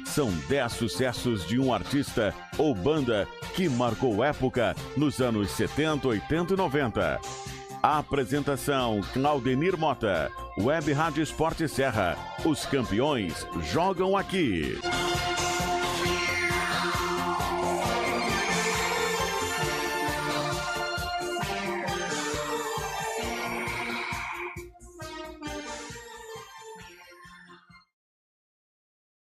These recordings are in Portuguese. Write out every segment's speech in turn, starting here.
São 10 sucessos de um artista ou banda que marcou época nos anos 70, 80 e 90. A apresentação Claudenir Mota, Web Rádio Esporte Serra. Os campeões jogam aqui.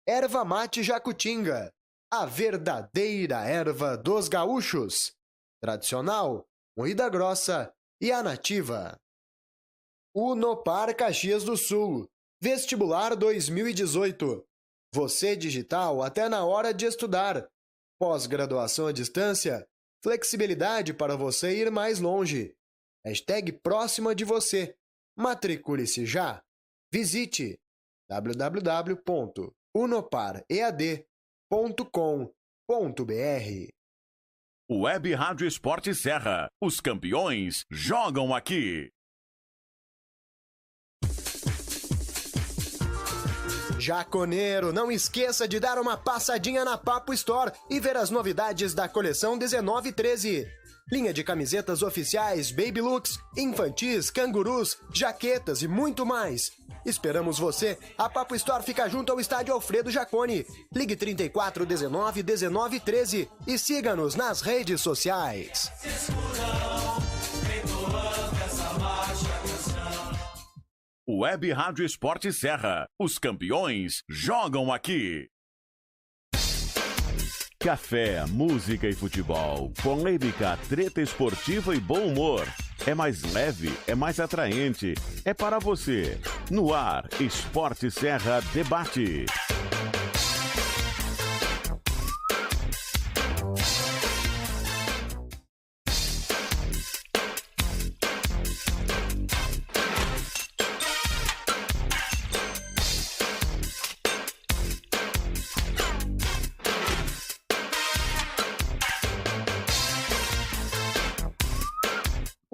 Erva Mate Jacutinga, a verdadeira erva dos gaúchos. Tradicional, moída grossa e a nativa. Unopar Caxias do Sul, Vestibular 2018. Você digital até na hora de estudar. Pós-graduação à distância, flexibilidade para você ir mais longe. Hashtag próxima de você. Matricule-se já. Visite www.unoparead.com.br. Web Rádio Esporte Serra. Os campeões jogam aqui. Jaconeiro, não esqueça de dar uma passadinha na Papo Store e ver as novidades da coleção 1913. Linha de camisetas oficiais, baby looks, infantis, cangurus, jaquetas e muito mais. Esperamos você. A Papo Store fica junto ao estádio Alfredo Jaconi. Ligue 34 19 19 13 e siga-nos nas redes sociais. Web Rádio Esporte Serra. Os campeões jogam aqui. Café, música e futebol, polêmica, treta esportiva e bom humor. É mais leve, é mais atraente, é para você. No ar, Esporte Serra Debate.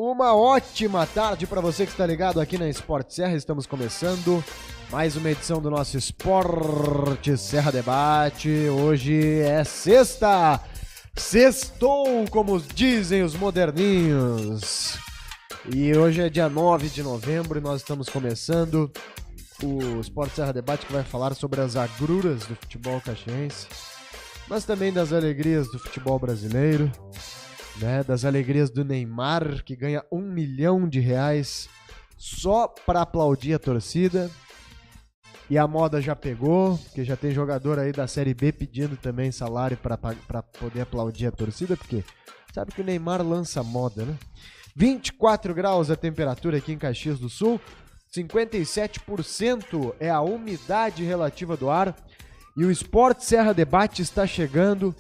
Uma ótima tarde para você que está ligado aqui na Esporte Serra. Estamos começando mais uma edição do nosso Esporte Serra Debate. Hoje é sexta. Sextou, como dizem os moderninhos. E hoje é dia 9 de novembro e nós estamos começando o Esporte Serra Debate, que vai falar sobre as agruras do futebol caxiense, mas também das alegrias do futebol brasileiro. Né, das alegrias do Neymar, que ganha R$1 milhão só para aplaudir a torcida. E a moda já pegou, porque já tem jogador aí da Série B pedindo também salário para poder aplaudir a torcida, porque sabe que o Neymar lança moda, né? 24 graus a temperatura aqui em Caxias do Sul, 57% é a umidade relativa do ar, e o Esporte Serra Debate está chegando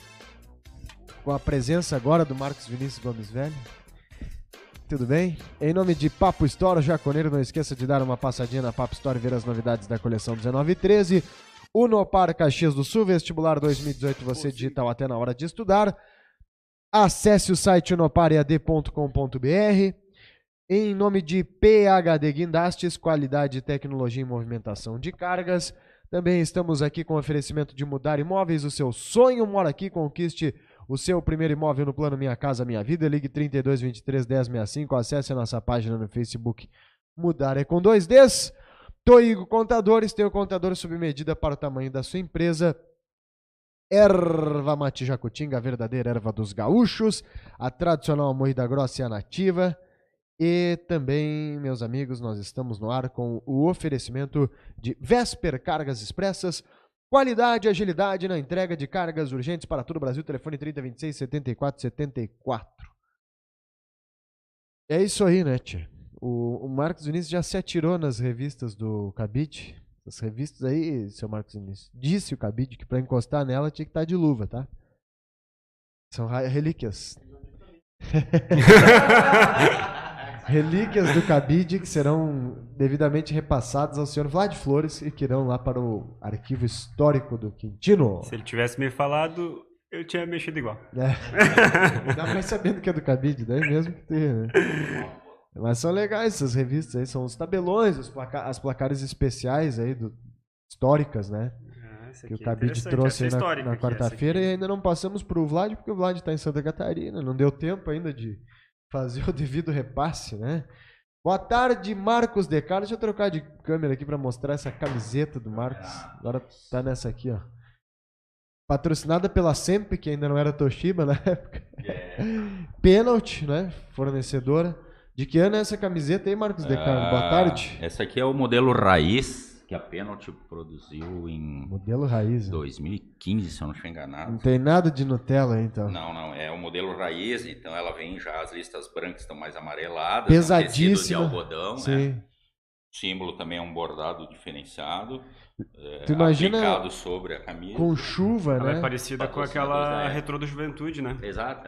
com a presença agora do Marcos Vinícius Gomes Velho. Tudo bem? Em nome de Papo Store, Jaconeiro, não esqueça de dar uma passadinha na Papo Store e ver as novidades da coleção 1913. Unopar Caxias do Sul, Vestibular 2018, você digital até na hora de estudar. Acesse o site unoparead.com.br. Em nome de PHD Guindastes, qualidade, tecnologia e movimentação de cargas. Também estamos aqui com oferecimento de Mudar Imóveis, o seu sonho mora aqui, conquiste o seu primeiro imóvel no plano Minha Casa Minha Vida. Ligue 32 23 10 65. Acesse a nossa página no Facebook. Mudar é com 2 Ds. Toigo Contadores. Tem o contador sob medida para o tamanho da sua empresa. Erva Mate Jacutinga, a verdadeira erva dos gaúchos. A tradicional moída grossa e a nativa. E também, meus amigos, nós estamos no ar com o oferecimento de Vesper Cargas Expressas. Qualidade e agilidade na entrega de cargas urgentes para todo o Brasil. Telefone 3026-7474. É isso aí, né, tia? O Marcos Vinícius já se atirou nas revistas do Cabide. As revistas aí, seu Marcos Vinícius. Disse o Cabide que para encostar nela tinha que estar de luva, tá? São relíquias. Relíquias do Cabide que serão devidamente repassadas ao senhor Vlad Flores e que irão lá para o arquivo histórico do Quintino. Se ele tivesse me falado, eu tinha mexido igual. Ainda mais sabendo que é do Cabide, daí mesmo que tem, né? Mas são legais essas revistas aí, são os tabelões, as placares especiais aí, históricas, né? Essa que o aqui é Cabide interessante, trouxe essa aí histórica na aqui, quarta-feira essa e aqui. ainda não passamos pro Vlad, porque o Vlad está em Santa Catarina, não deu tempo ainda de fazer o devido repasse, né? Boa tarde, Marcos De Carlos. Deixa eu trocar de câmera aqui para mostrar essa camiseta do Marcos. Agora tá nessa aqui, ó. Patrocinada pela Semp, que ainda não era Toshiba na época. Pênalti, né? Fornecedora. De que ano é essa camiseta aí, Marcos De Carlos? Boa tarde. Essa aqui é o modelo raiz que a Penalty produziu em Modelo raiz. Né? 2015, se eu não estiver enganado. Não tem nada de Nutella aí, então. Não, é o modelo raiz, então ela vem já, as listas brancas estão mais amareladas. Pesadíssima. É um tecido de algodão, Sim. né? O símbolo também é um bordado diferenciado. Tu imagina aplicado sobre a camisa. com chuva, Ela né? é parecida com aquela retrô do Juventude, né? Exato,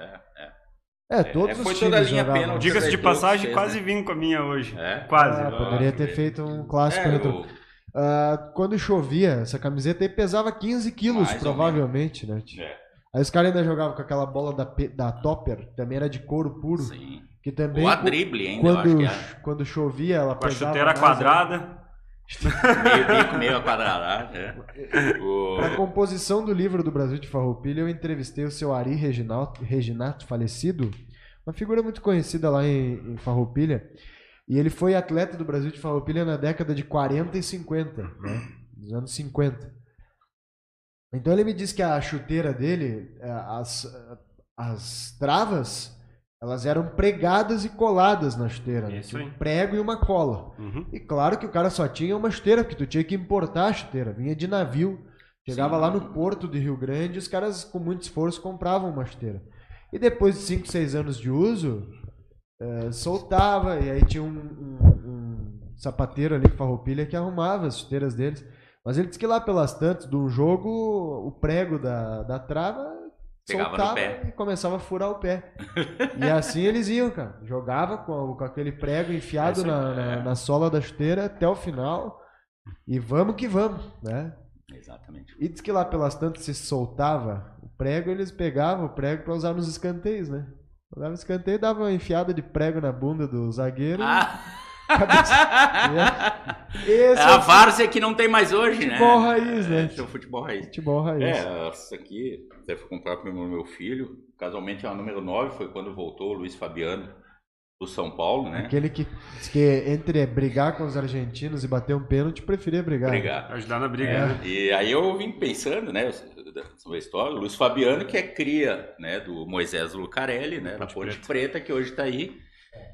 Todos os foi times toda a linha jogavam. Penalty. Diga-se de Retrô passagem, fez, quase né? vim com a minha hoje. É? Quase. Poderia ter feito um clássico retrô. Quando chovia, essa camiseta aí pesava 15 quilos, Mais ou provavelmente, né? Aí os caras ainda jogavam com aquela bola da Topper, também era de couro puro. Sim. Que também, Ou a drible ainda, eu acho que é. quando chovia, ela Com a pesava chuteira mais, quadrada. Meio bico, meio quadrado, né? Para a composição do livro do Brasil de Farroupilha, eu entrevistei o seu Ari Reginato, falecido, uma figura muito conhecida lá em Farroupilha, e ele foi atleta do Brasil de Farroupilha na década de 40 e 50, né? Dos anos 50. Então ele me disse que a chuteira dele, as travas, elas eram pregadas e coladas na chuteira, né? Isso Tinha aí. um prego e uma cola. Uhum. E claro que o cara só tinha uma chuteira, porque tu tinha que importar a chuteira. Vinha de navio, chegava lá no porto de Rio Grande, os caras com muito esforço compravam uma chuteira. E depois de 5, 6 anos de uso, soltava, e aí tinha um sapateiro ali em Farroupilha que arrumava as chuteiras deles. Mas ele disse que lá pelas tantas, de um jogo, o prego da trava Pegava soltava no pé. e começava a furar o pé. E assim eles iam, cara. Jogava com aquele prego enfiado na sola da chuteira até o final. E vamos que vamos, né? Exatamente. E diz que lá pelas tantas se soltava o prego, eles pegavam o prego para usar nos escanteios, né? Usava escanteio, dava uma enfiada de prego na bunda do zagueiro. É a várzea que não tem mais hoje, futebol né? raiz, né? É o futebol raiz. Futebol raiz. Essa aqui, até fui comprar para o meu filho. Casualmente, a número 9 foi quando voltou o Luiz Fabiano do São Paulo, né? Aquele que entre brigar com os argentinos e bater um pênalti, preferia brigar. Ajudar na briga, né? E aí eu vim pensando, né, sobre a história, o Luiz Fabiano, que é cria, né, do Moisés Lucarelli, né, da Ponte Preta, que hoje está aí,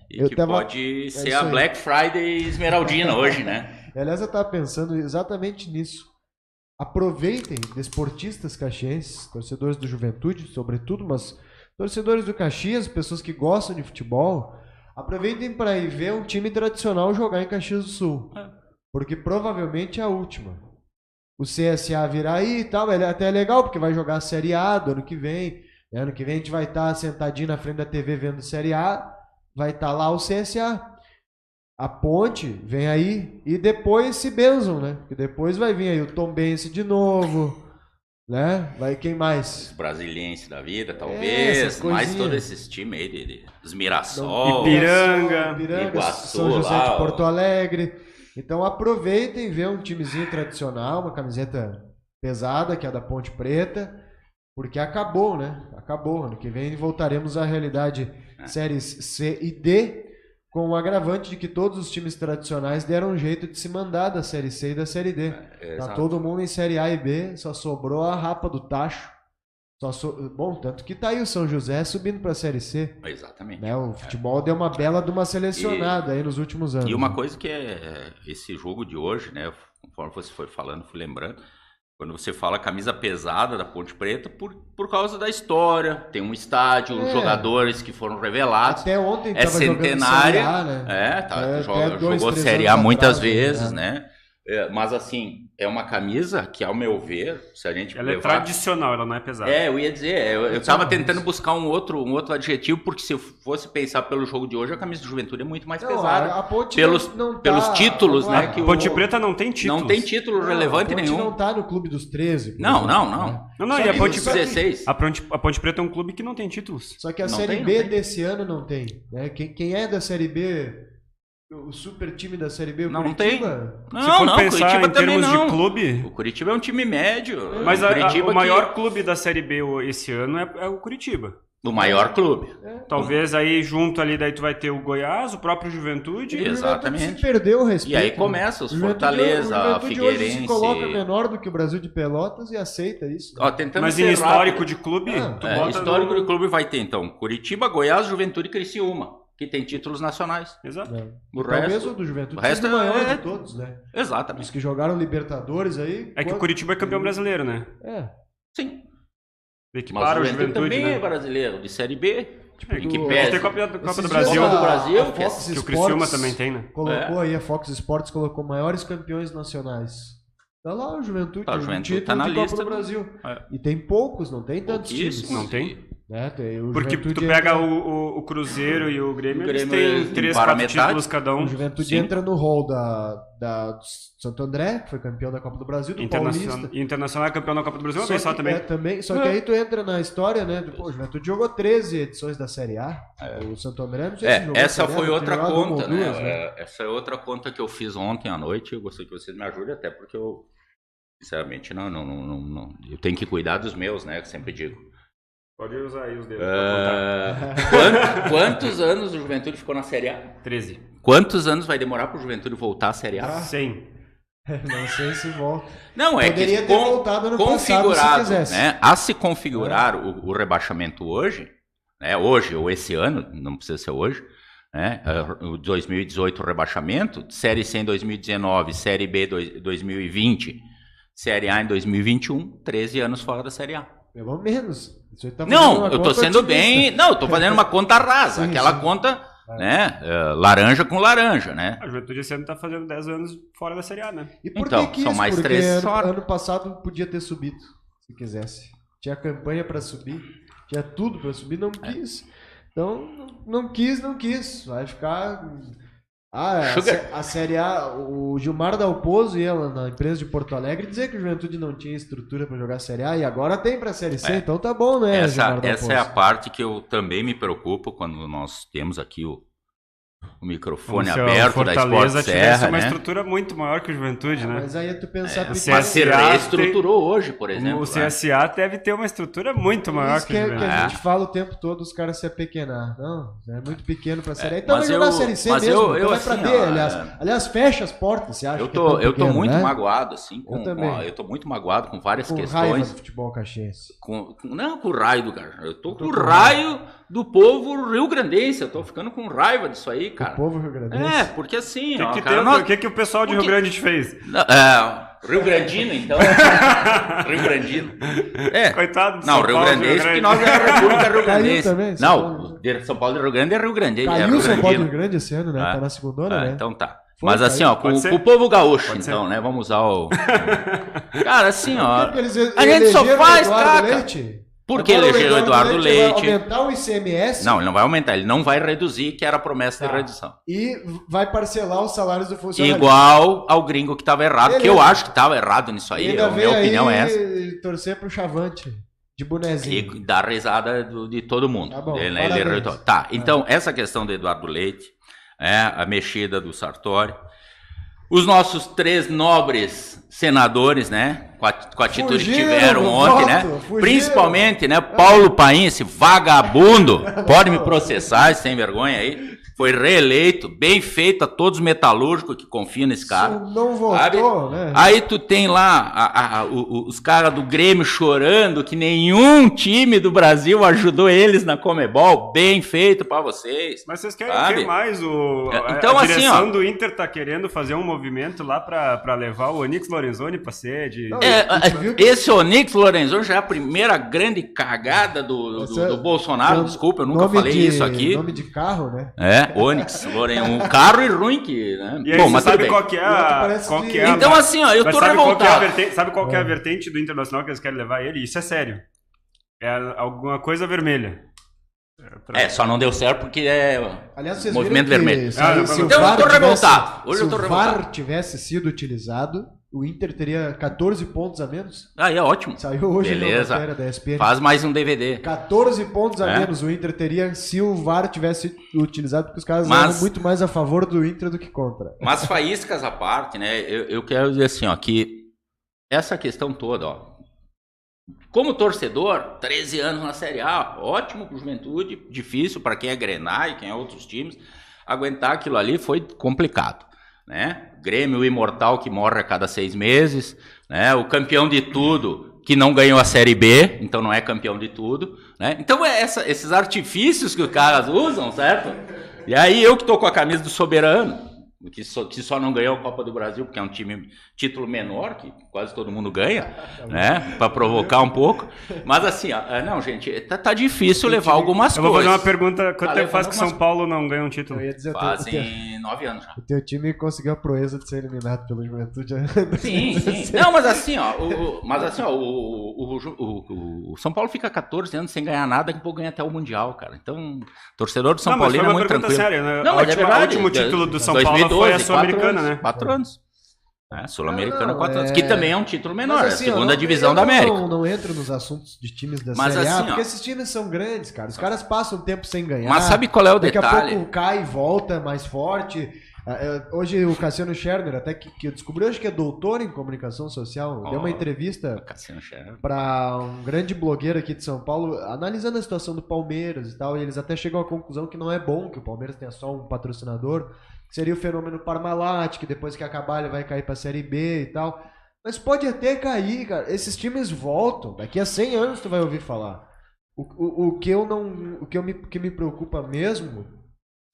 e que pode ser a Black Friday esmeraldina hoje, né? Aliás, eu estava pensando exatamente nisso. Aproveitem, desportistas caxienses, torcedores do Juventude, sobretudo, mas torcedores do Caxias, pessoas que gostam de futebol, aproveitem para ir ver um time tradicional jogar em Caxias do Sul. Porque provavelmente é a última. O CSA virá aí e tal, é até legal, porque vai jogar a Série A do ano que vem. Ano que vem a gente vai estar sentadinho na frente da TV vendo Série A, vai estar lá o CSA. A Ponte vem aí e depois se benzam, né? Porque depois vai vir aí o Tombense de novo, né? Vai quem mais? Os brasilienses da vida, talvez, mais todos esses times aí, dos Mirassol, Ipiranga, Iguaçu, São José lá, de Porto Alegre. Então aproveitem, ver um timezinho tradicional, uma camiseta pesada, que é a da Ponte Preta, porque acabou, né? Acabou. Ano que vem voltaremos à realidade séries C e D, com o agravante de que todos os times tradicionais deram um jeito de se mandar da Série C e da Série D. Tá todo mundo em Série A e B, só sobrou a rapa do tacho. Bom, tanto que tá aí o São José subindo para a Série C. Exatamente. Né? O futebol deu uma bela de uma selecionada aí nos últimos anos. E uma coisa que é esse jogo de hoje, né? Conforme você foi falando, fui lembrando. Quando você fala camisa pesada da Ponte Preta, por causa da história, tem um estádio, jogadores que foram revelados. Até ontem é centenária, jogando Série A, né? Jogou Série A muitas vezes, né? Mas assim, é uma camisa que, ao meu ver, se a gente ela é tradicional, ela não é pesada. Eu ia dizer, eu tava tentando buscar um outro adjetivo, porque se eu fosse pensar pelo jogo de hoje, a camisa do Juventude é muito mais pesada. A Ponte pelos títulos, né? A Ponte Preta não tem títulos. Não tem título relevante nenhum. A Ponte não tá no clube dos 13. Não. E a Ponte 16. A Ponte Preta é um clube que não tem títulos. Só que a Série B desse ano não tem. Né? Quem é da Série B o super time da Série B, o Não Curitiba? tem. Se for Não, pensar Curitiba em também termos não. de clube... O Curitiba é um time médio. Mas Curitiba o maior clube da Série B esse ano é o Curitiba. O maior clube. Talvez aí junto ali, daí tu vai ter o Goiás, o próprio Juventude. Exatamente. Se perdeu o respeito. E aí começa os Fortaleza, Hoje Figueirense. se coloca menor do que o Brasil de Pelotas e aceita isso. Ó, tentando Mas ser em histórico rápido. de clube, tu bota Histórico de clube vai ter, então, Curitiba, Goiás, Juventude e Criciúma, que tem títulos nacionais. Exato. O Talvez resto... o do Juventude o resto seja o maior é- de todos, né? Os Exatamente. que jogaram Libertadores aí... É que o Curitiba é campeão brasileiro, né? Sim. Mas Equipara o o Juventude Juventude, também né? é brasileiro, de Série B. Em que que pese. tem Copa do Esses Brasil. dias Copa do Brasil, a Fox Que o Sports Criciúma também tem, né? Colocou aí, a Fox Sports colocou maiores campeões nacionais. Tá lá o Juventude, Tá, o tem um Juventude título tá na de Copa lista, do Brasil. É. E tem poucos, não tem tantos times. Pouquíssimo. Não tem? Né? Tem o Porque Juventude tu pega entra- o Cruzeiro e o Grêmio, O eles Grêmio têm 3, para 4 metade. títulos cada um. O Juventude Sim. entra no hall do Santo André, que foi campeão da Copa do Brasil, do Paulista. Internacional é campeão da Copa do Brasil, uma vez só também. Só que aí tu entra na história, né? O Juventude jogou 13 edições da Série A. O Santo André, não sei se jogou a Essa Série A, foi deve outra ter jogado uma conta, ou né? duas, Essa é outra conta que eu fiz ontem à noite. Eu gostaria que vocês me ajudem, até porque eu, sinceramente, não. Eu tenho que cuidar dos meus, né? Que sempre digo. Pode usar aí os dedos Quantos anos o Juventude ficou na Série A? 13. Quantos anos vai demorar para o Juventude voltar à Série A? 100. Não sei se volta. Não, é Poderia que ter voltado ano passado se configurado, quisesse. né? A se configurar o rebaixamento hoje, né? Hoje ou esse ano, não precisa ser hoje, né? O 2018 o rebaixamento, Série C em 2019, Série B 2020, Série A em 2021, 13 anos fora da Série A. Pelo menos. Isso aí tá fazendo Não, uma eu tô conta sendo otimista. bem. Não, eu tô fazendo uma conta rasa. Sim, aquela sim. conta, né? Laranja com laranja, né? A Juventude esse ano tá fazendo 10 anos fora da Série A, né? E por Então, que quis? são mais Porque 13 fora. ano passado podia ter subido, se quisesse. Tinha campanha pra subir, tinha tudo pra subir, não quis. Então, não quis. Vai ficar... Sugar. A Série A, o Gilmar Dalpozo ia lá na empresa de Porto Alegre dizer que o Juventude não tinha estrutura pra jogar a Série A e agora tem pra Série C, então tá bom, né, Gilmar Essa é a Dalpozo? parte que eu também me preocupo quando nós temos aqui o microfone Como se aberto o da Sport Fortaleza tivesse Serra, uma né? estrutura muito maior que o Juventude, né? Mas aí é tu pensar... Mas CSA se reestruturou hoje, por exemplo. O né? CSA deve ter uma estrutura muito maior Isso que que, o que Juventude. a gente fala o tempo todo, os caras se apequenar. Não, é muito pequeno pra Série A. Então mas vai jogar eu- a Série C mas mesmo. eu, então vai pra assim, D, ó, aliás. Aliás, fecha as portas, você acha Eu que é tão tô pequeno, muito né? magoado, assim, Eu também. eu tô muito magoado com várias Com raiva questões. do futebol caxiense. Não com o raio do cara. Eu tô com o raio do povo rio-grandense. Eu tô ficando com raiva disso aí, cara. O povo rio-grandense. Porque assim, ó, O cara, que o pessoal de Rio Porque- Grande te fez? Rio Grandino, então. Rio Grandino. Coitado do Não, São Rio Paulo, Grandense, Rio porque Grande. nós é a República Rio Caiu Grandense. também, São Paulo. Não, de São Paulo e Rio Grande é Rio Grande. Caiu é o São Paulo do Grandino. Rio Grande esse ano, né? Tá na segunda, né? Então tá. Foi, Mas assim, caiu. ó, com Pode ser? o povo gaúcho, Pode então, ser. né? Vamos usar o. Cara, assim, ó. Porque eles A gente só elegeram faz, o Eduardo caca. Leite. Por que Agora elegeram o Eduardo Leite? Vai aumentar o ICMS Não, ele não vai aumentar, ele não vai reduzir, que era a promessa de Tá. redução. e vai parcelar os salários do funcionário. Igual ao gringo que estava errado, que eu Beleza. acho que estava errado nisso E aí, ainda a minha vem opinião é aí essa. torcer pro Chavante, de bonezinho. E dar risada de todo mundo. Tá bom, Ele, né, parabéns. ele tá, então, essa questão do Eduardo Leite, a mexida do Sartori, os nossos 3 nobres senadores, né, com a atitude que Fugiram tiveram do ontem, voto, né, fugiram. principalmente, né, Paulo Paim, esse vagabundo, pode me processar, esse sem vergonha aí, foi reeleito, bem feito a todos os metalúrgicos que confiam nesse cara. Não votou, né? Aí tu tem lá os caras do Grêmio chorando que nenhum time do Brasil ajudou eles na Comebol. Bem feito pra vocês. Mas vocês querem Sabe? o que mais? Então, a assim, direção ó. do Inter tá querendo fazer um movimento lá pra levar o Onix Lorenzoni pra ser de... Não, viu que- Esse Onix Lorenzoni já é a primeira grande cagada do Bolsonaro. Desculpa, eu nunca falei isso aqui. Nome de carro, né? Onix Lorenzoni. Um carro e ruim que... Né? E aí, Bom, você mas tudo sabe bem. qual que é O outro a... parece Qual de- que é a Então, assim, ó, eu Mas tô sabe qual que é a revoltado. vertente, sabe qual que é a vertente do Internacional que eles querem levar ele? Isso é sério. É alguma coisa vermelha. Só não deu certo porque Aliás, vocês movimento viram que vermelho. se o Então eu VAR tô tivesse- revoltado. Hoje se eu tô o revoltado. VAR tivesse sido utilizado, o Inter teria 14 pontos a menos. É ótimo. Saiu hoje Beleza. na matéria da ESPN. Faz mais um DVD. 14 pontos a menos o Inter teria se o VAR tivesse utilizado, porque os caras eram muito mais a favor do Inter do que contra. Mas faíscas à parte, né? Eu quero dizer assim, ó, que essa questão toda, ó, como torcedor, 13 anos na Série A, ótimo pro Juventude, difícil para quem é Grenal e quem é outros times, aguentar aquilo ali foi complicado, né? Grêmio imortal que morre a cada 6 meses, né? O campeão de tudo que não ganhou a Série B, então não é campeão de tudo, né? Então esses artifícios que os caras usam, certo? E aí eu que tô com a camisa do Soberano, que só não ganhou a Copa do Brasil, porque é um título menor, que quase todo mundo ganha, né? Para provocar um pouco. Mas assim, ó, não, gente, tá difícil levar algumas coisas. Eu vou fazer uma pergunta, quanto tempo faz que São Paulo não ganha um título? Eu ia dizer, Fazem 9 anos já. O teu time conseguiu a proeza de ser eliminado pelo Juventude. Sim. Não, mas assim, ó, o São Paulo fica 14 anos sem ganhar nada, que pouco ganha até o Mundial, cara. Então, torcedor do São Paulo é muito tranquilo. Séria, né? Não, mas é verdade. O último título do São Paulo foi a Sul-Americana, né? 4 anos. Sul-Americana, 4 anos. Que também é um título menor, assim, é a segunda divisão da América. Não entro nos assuntos de times da Mas Série A, assim, porque esses times são grandes, cara. Os caras passam tempo sem ganhar. Mas sabe qual é o detalhe? detalhe? Daqui a pouco cai e volta mais forte. Hoje o Cassiano Scherner, até que eu descobri hoje que é doutor em comunicação social, deu uma entrevista para um grande blogueiro aqui de São Paulo, analisando a situação do Palmeiras e tal, e eles até chegam à conclusão que não é bom que o Palmeiras tenha só um patrocinador, que seria o fenômeno Parmalat, que depois que acabar ele vai cair para a Série B e tal. Mas pode até cair, cara. Esses times voltam. Daqui a 100 anos tu vai ouvir falar. O que me preocupa mesmo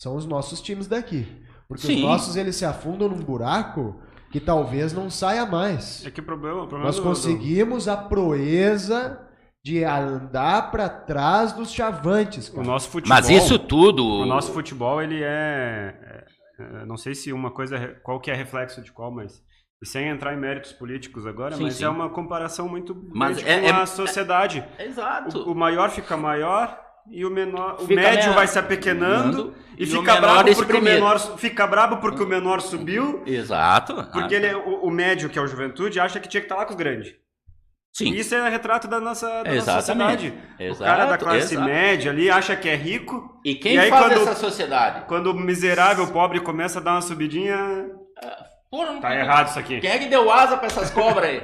são os nossos times daqui. Porque os nossos, eles se afundam num buraco que talvez não saia mais. É que o problema nós conseguimos a proeza de andar para trás dos chavantes, cara. O nosso futebol, mas isso tudo... O nosso futebol, ele não sei se uma coisa... Qual que é reflexo de qual, mas... Sem entrar em méritos políticos agora, mas é uma comparação muito grande com a sociedade. Exato. O maior fica maior e o menor, o fica médio vai se apequenando e fica brabo porque o menor subiu. Exato. Porque o médio, que é o Juventude, acha que tinha que estar lá com os grandes. Sim. E isso é retrato da nossa sociedade. O cara da classe média ali acha que é rico. E quem faz essa sociedade? Quando o miserável pobre começa a dar uma subidinha... Tá errado isso aqui. Quem é que deu asa pra essas cobras aí?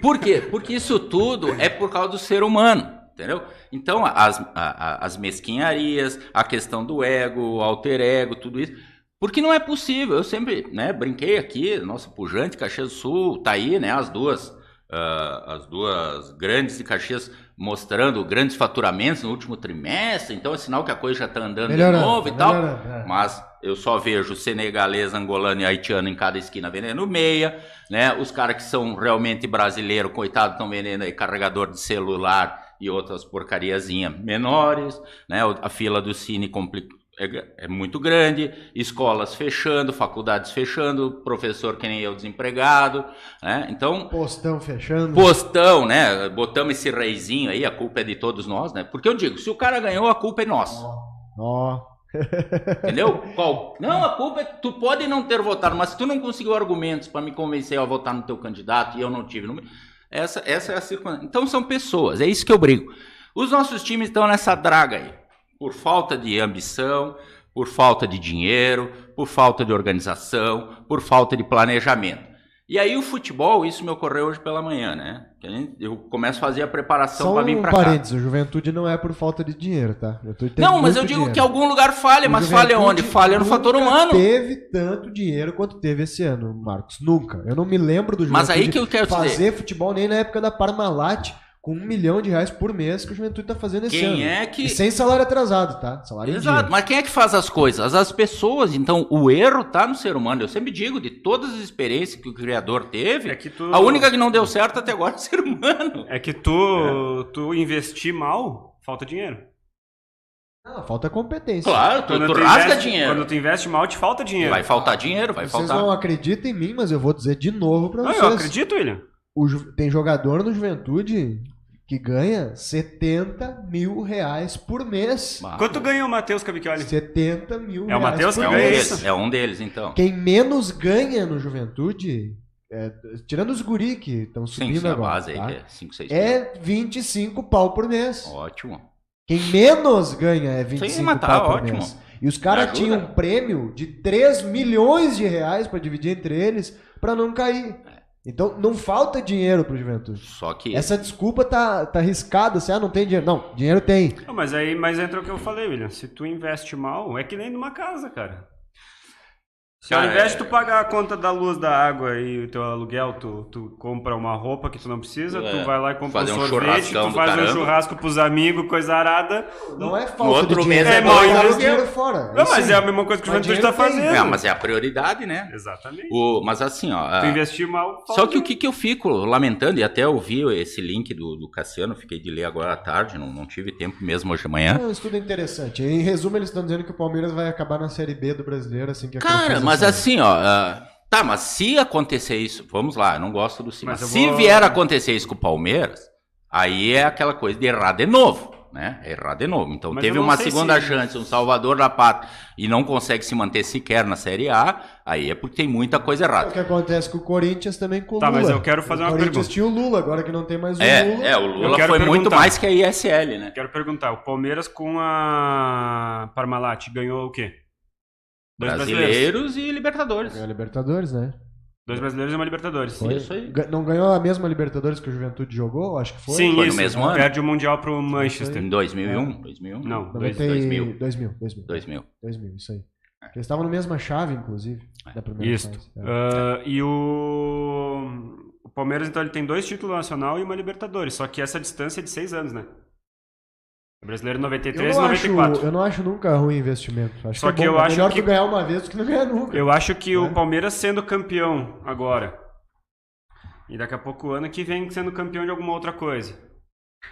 Por quê? Porque isso tudo é por causa do ser humano, entendeu? Então, as mesquinharias, a questão do ego, o alter ego, tudo isso. Porque não é possível. Eu sempre, né, brinquei aqui, nossa pujante, Caxias do Sul, tá aí, né, as duas grandes de Caxias mostrando grandes faturamentos no último trimestre, então é sinal que a coisa já está andando de novo e tal, mas eu só vejo senegalês, angolano e haitiano em cada esquina vendendo meia, né? Os caras que são realmente brasileiros, coitados, estão vendendo aí carregador de celular e outras porcariazinhas menores, né? A fila do Cine é muito grande, escolas fechando, faculdades fechando, professor que nem eu desempregado, né? Então... Postão fechando. Postão, né? Botamos esse reizinho aí, a culpa é de todos nós, né? Porque eu digo, se o cara ganhou, a culpa é nossa. Entendeu? Não, a culpa é... Tu pode não ter votado, mas se tu não conseguiu argumentos para me convencer a votar no teu candidato e eu não tive... Essa é a circunstância. Então são pessoas, é isso que eu brigo. Os nossos times estão nessa draga aí. Por falta de ambição, por falta de dinheiro, por falta de organização, por falta de planejamento. E aí o futebol, isso me ocorreu hoje pela manhã, né? Eu começo a fazer a preparação para vir para cá. Parênteses, o Juventude não é por falta de dinheiro, tá? Não, mas eu digo que algum lugar falha, mas falha onde? Falha no fator humano. Não teve tanto dinheiro quanto teve esse ano, Marcos. Nunca. Eu não me lembro do Juventude mas aí que eu quero fazer futebol nem na época da Parmalat, com R$1 milhão por mês que o Juventude tá fazendo esse ano. E sem salário atrasado, tá? Salário Exato, mas quem é que faz as coisas? As pessoas. Então, o erro tá no ser humano. Eu sempre digo, de todas as experiências que o criador teve, a única que não deu certo até agora é o ser humano. É que tu investir mal, falta dinheiro. Não, falta competência. Claro, tu rasga dinheiro. Quando tu investe mal, te falta dinheiro. Vai faltar dinheiro, vai faltar. Vocês não acreditam em mim, mas eu vou dizer de novo pra vocês. Eu acredito, William. Tem jogador no Juventude que ganha R$70 mil por mês. Quanto ganha o Matheus Cavicchioli? R$70 mil. É o Matheus que ganha isso? É um deles, então. Quem menos ganha no Juventude tirando os guri que estão subindo sim, agora, base tá? aí, que é 5, 6 é 25 pau por mês. Ótimo. Quem menos ganha é 25 pau por ótimo. mês. E os caras tinham um prêmio de 3 milhões de reais para dividir entre eles para não cair. Então não falta dinheiro pro Juventude. Só que essa desculpa tá arriscada, assim, não tem dinheiro. Não, dinheiro tem. Não, mas entra o que eu falei, William. Se tu investe mal, é que nem numa casa, cara. Se ao invés de tu pagar a conta da luz, da água e o teu aluguel, tu compra uma roupa que tu não precisa, tu vai lá e compra um sorvete, tu faz um churrasco pros amigos, coisa arada. Não é falta no outro de mês dinheiro, mais dinheiro fora. Não, mas é a mesma coisa que o Juventude tá fazendo. Mas é a prioridade, né? Exatamente. Mas assim, ó... Tu investir mal... Só que o que eu fico lamentando, e até ouvi esse link do Cassiano, fiquei de ler agora à tarde, não tive tempo mesmo hoje de manhã. É um estudo interessante. Em resumo, eles estão dizendo que o Palmeiras vai acabar na Série B do Brasileiro, assim que a Cara, mas assim, ó... Tá, mas se acontecer isso, vamos lá, eu não gosto do cima. Se vier a acontecer isso com o Palmeiras, aí é aquela coisa de errar de novo, né? Errar de novo. Então teve uma segunda chance, um salvador da pátria, e não consegue se manter sequer na Série A, aí é porque tem muita coisa errada. É o que acontece com o Corinthians também com o Lula. Tá, mas eu quero fazer uma pergunta. O Corinthians tinha o Lula, agora que não tem mais o Lula. O Lula foi muito mais que a ISL, né? Quero perguntar, o Palmeiras com a Parmalat ganhou o quê? Brasileiros e Libertadores. Ganhou a Libertadores, né? 2 brasileiros e uma Libertadores. Foi. Isso aí. Não ganhou a mesma Libertadores que o Juventude jogou? Acho que foi. Sim, foi isso. No mesmo ano. Perde o Mundial pro Manchester. Em 2001? 2001? Não, 2000, isso aí. Eles estavam na mesma chave, inclusive, da primeira fase. E o Palmeiras, então, ele tem 2 títulos nacional e uma Libertadores. Só que essa distância é de 6 anos, né? O brasileiro 93 e 94. Eu não acho nunca ruim investimento. Só que eu acho melhor que ganhar uma vez do que não ganhar nunca. Eu acho que o Palmeiras sendo campeão agora, e daqui a pouco o ano que vem sendo campeão de alguma outra coisa,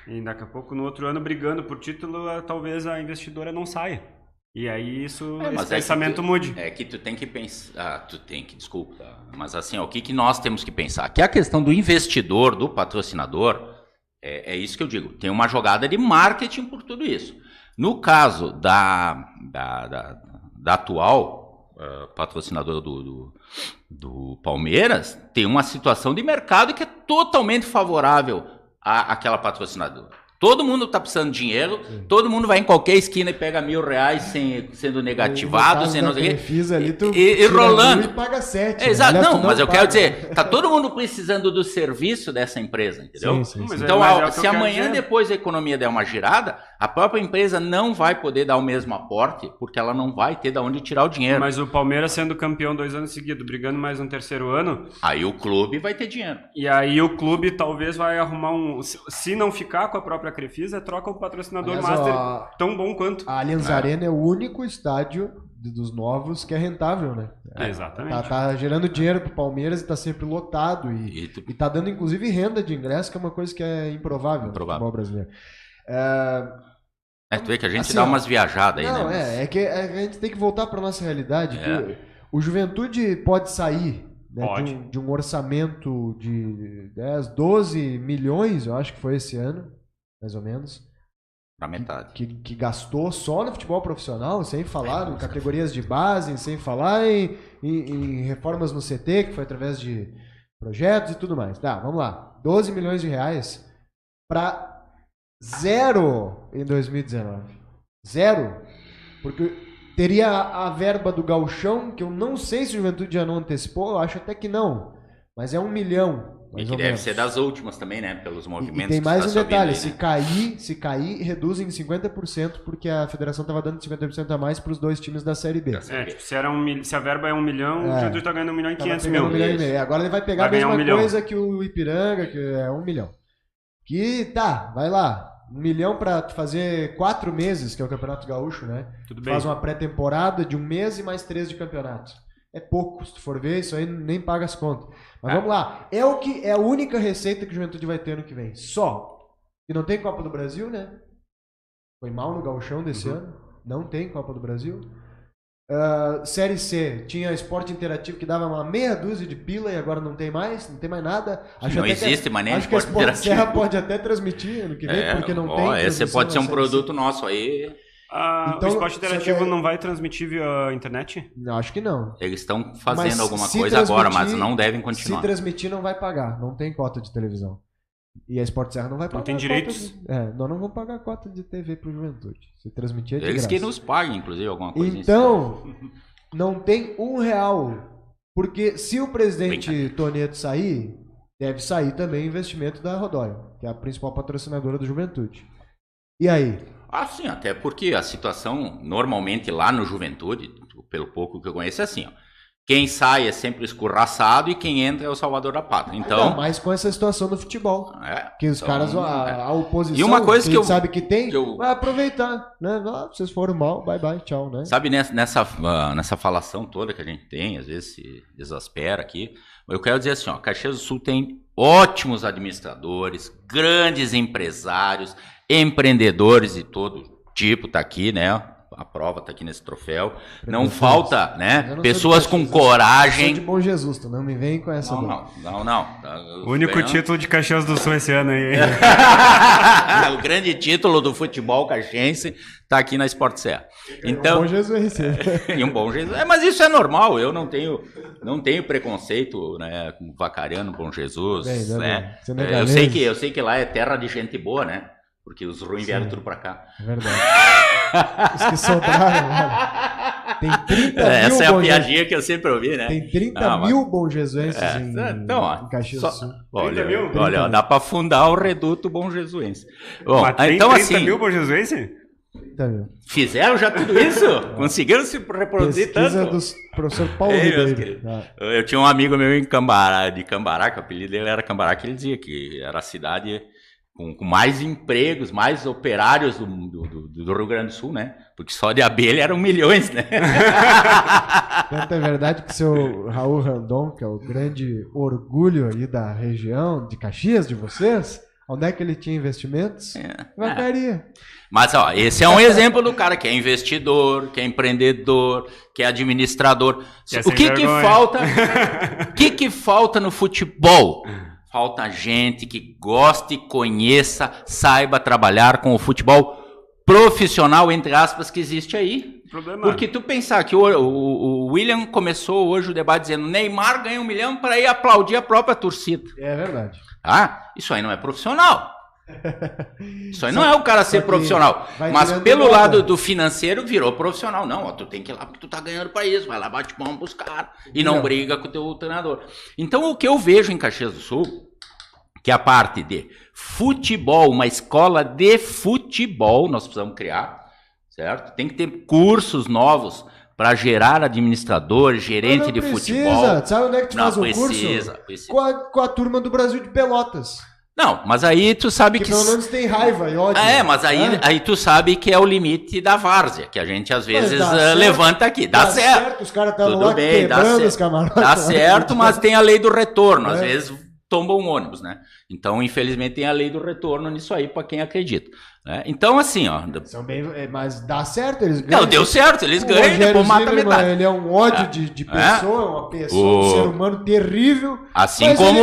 e daqui a pouco no outro ano brigando por título, talvez a investidora não saia. E aí esse pensamento mude. É que tu tem que pensar... desculpa. Mas assim, o que nós temos que pensar? Que a questão do investidor, do patrocinador... É isso que eu digo. Tem uma jogada de marketing por tudo isso. No caso da atual patrocinadora do Palmeiras, tem uma situação de mercado que é totalmente favorável àquela patrocinadora. Todo mundo está precisando de dinheiro, todo mundo vai em qualquer esquina e pega R$1.000 sendo negativado, sendo e rolando. E paga 7. Exato, mas eu quero dizer, tá todo mundo precisando do serviço dessa empresa, entendeu? Sim. Então, se amanhã depois a economia der uma girada, a própria empresa não vai poder dar o mesmo aporte, porque ela não vai ter de onde tirar o dinheiro. Mas o Palmeiras sendo campeão 2 anos seguidos, brigando mais um terceiro ano... Aí o clube vai ter dinheiro. E aí o clube talvez vai arrumar se não ficar com a própria Crefisa, troca o patrocinador master tão bom quanto. A Allianz Arena é o único estádio dos novos que é rentável, né? Exatamente. Tá gerando dinheiro pro Palmeiras e tá sempre lotado. E tá dando inclusive renda de ingresso, que é uma coisa que é improvável no futebol brasileiro. Tu vê que a gente dá umas viajadas aí, não, né? É que a gente tem que voltar pra nossa realidade. Que o Juventude pode sair, né, de um orçamento de 10, 12 milhões, eu acho que foi esse ano, mais ou menos. Pra metade. Que gastou só no futebol profissional, sem falar em categorias de base, sem falar em reformas no CT, que foi através de projetos e tudo mais. Tá, vamos lá. 12 milhões de reais para 0 em 2019. 0. Porque teria a verba do Gauchão, que eu não sei se o Juventude já não antecipou, eu acho até que não. Mas é 1 milhão. E que deve ser das últimas também, né? Pelos movimentos. E tem mais um detalhe, aí, né? se cair, reduzem em 50%, porque a federação estava dando 50% a mais para os 2 times da Série B. Tipo, se a verba é 1 milhão, o Juventude está ganhando 1.500.000. 1 milhão e meio. Agora ele vai pegar a mesma coisa que o Ipiranga, que é 1 milhão. Que vai lá. 1 milhão para fazer 4 meses, que é o Campeonato Gaúcho, né? Tudo bem. Faz uma pré-temporada de 1 mês e mais 3 de campeonato. É pouco, se tu for ver, isso aí nem paga as contas. Mas vamos lá. É a única receita que o Juventude vai ter ano que vem. Só. E não tem Copa do Brasil, né? Foi mal no Gauchão desse ano. Não tem Copa do Brasil. Série C. Tinha esporte interativo que dava uma meia dúzia de pila e agora não tem mais. Não tem mais nada. Não existe maneira de esporte interativo. Serra pode até transmitir ano que vem, porque não tem. Esse pode ser um produto nosso aí. Então, o esporte interativo não vai transmitir via internet? Não, acho que não. Eles estão fazendo alguma coisa agora, mas não devem continuar. Se transmitir, não vai pagar. Não tem cota de televisão. E a Sport Serra não vai pagar. Não tem direitos? Nós não vamos pagar cota de TV pro Juventude. Se transmitir é de Eles graça. que nos paguem, inclusive, alguma coisa. Então, não tem R$1. Porque se o presidente Toneto sair, deve sair também o investimento da Rodóio, que é a principal patrocinadora do Juventude. E aí? Sim, até porque a situação, normalmente lá no Juventude, pelo pouco que eu conheço, é assim, ó. Quem sai é sempre escorraçado e quem entra é o salvador da pátria. Então, não, mas com essa situação do futebol. Que os caras, a oposição, e uma coisa que sabe que tem, vai aproveitar. Né? Vocês foram mal, bye bye, tchau. Né? Sabe, nessa falação toda que a gente tem, às vezes se exaspera aqui, eu quero dizer assim, ó, Caxias do Sul tem ótimos administradores, grandes empresários, empreendedores de todo tipo, tá aqui, né? A prova está aqui nesse troféu. Não falta, né? Pessoas com coragem. Eu sou de Bom Jesus, tu não me vem com essa. Não. O único título de Caxias do Sul esse ano aí. O grande título do futebol caxiense está aqui na Sport Serra. Então, Bom Jesus. E um Bom Jesus. Mas isso é normal. Eu não tenho preconceito, né? Com Vacariano, Bom Jesus. Bem, né? Eu sei que lá é terra de gente boa, né? Porque os ruins vieram tudo pra cá. É verdade. Os que sobraram, mano. Tem 30 mil essa é a piadinha que eu sempre ouvi, né? Tem 30 mil Bom Jesuenses em Caxias do Sul. Olha, dá pra fundar o reduto Bom Jesuense. Bom, mas tem então, 30 mil Bom Jesuense? 30 mil. Fizeram já tudo isso? Conseguiram se reproduzir pesquisa tanto? Do professor Paulo Ribeiro. Eu tinha um amigo meu em Cambará, que o apelido dele era Cambará, que ele dizia que era a cidade com mais empregos, mais operários do Rio Grande do Sul, né? Porque só de abelha eram milhões, né? Tanto é verdade que o seu Raul Randon, que é o grande orgulho aí da região de Caxias, de vocês, onde é que ele tinha investimentos? Vacaria. Mas, ó, esse é um exemplo do cara que é investidor, que é empreendedor, que é administrador. O que falta? O que falta no futebol? Falta gente que goste, conheça, saiba trabalhar com o futebol profissional, entre aspas, que existe aí. Porque tu pensar que o William começou hoje o debate dizendo Neymar ganha 1 milhão para ir aplaudir a própria torcida. É verdade. Isso aí não é profissional. Isso aí não é o cara ser profissional. Mas pelo lado do financeiro virou profissional. Não, tu tem que ir lá porque tu tá ganhando para isso. Vai lá, bate palma pros caras. E não briga com o teu treinador. Então o que eu vejo em Caxias do Sul, que é a parte de futebol, uma escola de futebol, nós precisamos criar, certo? Tem que ter cursos novos para gerar administradores, gerente de futebol. Sabe onde é que tu faz o curso? Precisa. Com a turma do Brasil de Pelotas. Não, mas aí tu sabe que pelo menos tem raiva e ódio. Mas aí tu sabe que é o limite da várzea, que a gente às vezes levanta aqui. Dá certo. Os caras estão lá quebrando os camarotes. Dá certo, mas tem a lei do retorno. Às vezes tomba um ônibus, né? Então, infelizmente, tem a lei do retorno nisso aí para quem acredita. Né? Então, assim, ó... Mas dá certo, eles ganham. Não, deu certo, eles ganham e depois mata a metade. Ele é um ódio de pessoa, uma pessoa, um ser humano terrível. Assim como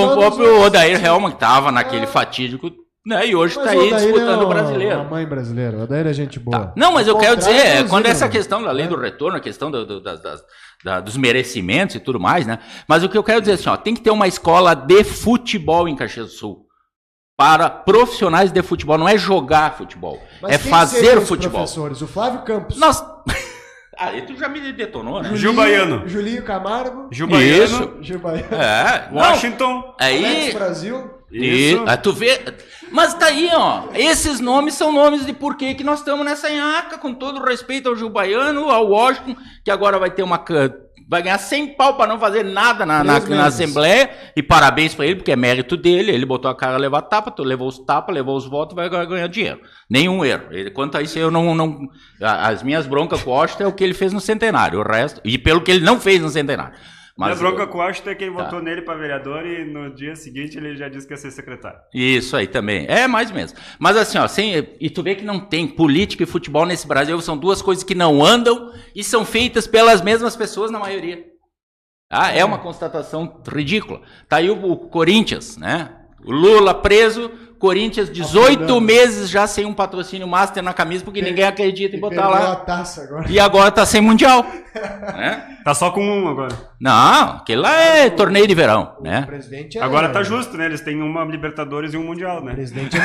o próprio Odair Helman, que estava naquele fatídico, né? E hoje está aí disputando o brasileiro. A mãe brasileira, o Odair é gente boa. Não, mas eu quero dizer, quando essa questão da lei do retorno, a questão dos merecimentos e tudo mais, né? Mas o que eu quero dizer assim, ó, tem que ter uma escola de futebol em Caxias do Sul. Para profissionais de futebol, não é jogar futebol, é fazer futebol. Professores? O Flávio Campos. Aí tu já me detonou, né? Gil Baiano. Julinho Camargo. Gil Baiano. Washington. Aí, Brasil. Isso. Aí tu vê. Mas tá aí, ó. Esses nomes são nomes de porquê que nós estamos nessa nhaca, com todo respeito ao Gil Baiano, ao Washington, que agora vai ter vai ganhar 100 pau para não fazer nada na Assembleia, e parabéns para ele, porque é mérito dele, ele botou a cara a levar tapa, tu levou os tapas, levou os votos, vai ganhar dinheiro. Nenhum erro. Quanto a isso, eu não... As minhas broncas com o Washington é o que ele fez no centenário, o resto... E pelo que ele não fez no centenário. Mas minha bronca com o Washington é quem votou nele para vereador e no dia seguinte ele já disse que ia ser secretário. Isso aí também. É mais mesmo. Mas assim, ó, e tu vê que não tem política e futebol nesse Brasil, são duas coisas que não andam e são feitas pelas mesmas pessoas na maioria. É uma constatação ridícula. Tá aí o Corinthians, né? O Lula preso, Corinthians, 18 meses já sem um patrocínio master na camisa, porque ninguém acredita em botar lá. A taça agora. E agora tá sem Mundial. Né? Tá só com um agora. Não, aquele lá é torneio de verão, né? O presidente Agora tá justo, né? Eles têm uma Libertadores e um Mundial, né? O presidente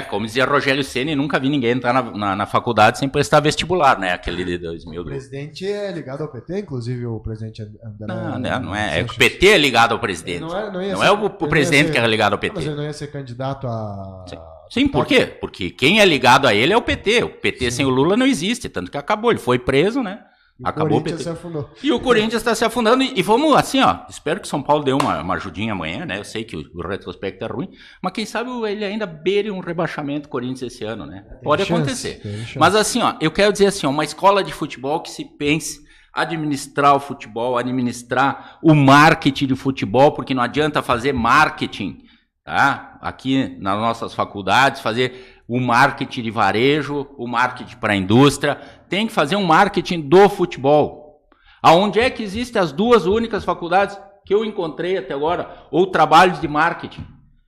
Como dizia Rogério Ceni, nunca vi ninguém entrar na faculdade sem prestar vestibular, né? Aquele de 2000. O presidente é ligado ao PT, inclusive o presidente André... Não é. O PT é ligado ao presidente. Não é o presidente que é ligado ao PT. Mas ele não ia ser candidato a... Sim, por quê? Porque quem é ligado a ele é o PT. O PT sem o Lula não existe, tanto que acabou. Ele foi preso, né? Acabou o PT. Se afundou. E o Corinthians está se afundando. E vamos assim, ó. Espero que São Paulo dê uma ajudinha amanhã, né? Eu sei que o retrospecto é ruim, mas quem sabe ele ainda beire um rebaixamento Corinthians esse ano, né? Pode acontecer. Mas assim, ó, eu quero dizer assim, ó, uma escola de futebol que se pense administrar o futebol, administrar o marketing de futebol, porque não adianta fazer marketing, tá? Aqui nas nossas faculdades, fazer o marketing de varejo, o marketing para a indústria, tem que fazer um marketing do futebol. Aonde é que existem as duas únicas faculdades que eu encontrei até agora, ou trabalhos de marketing?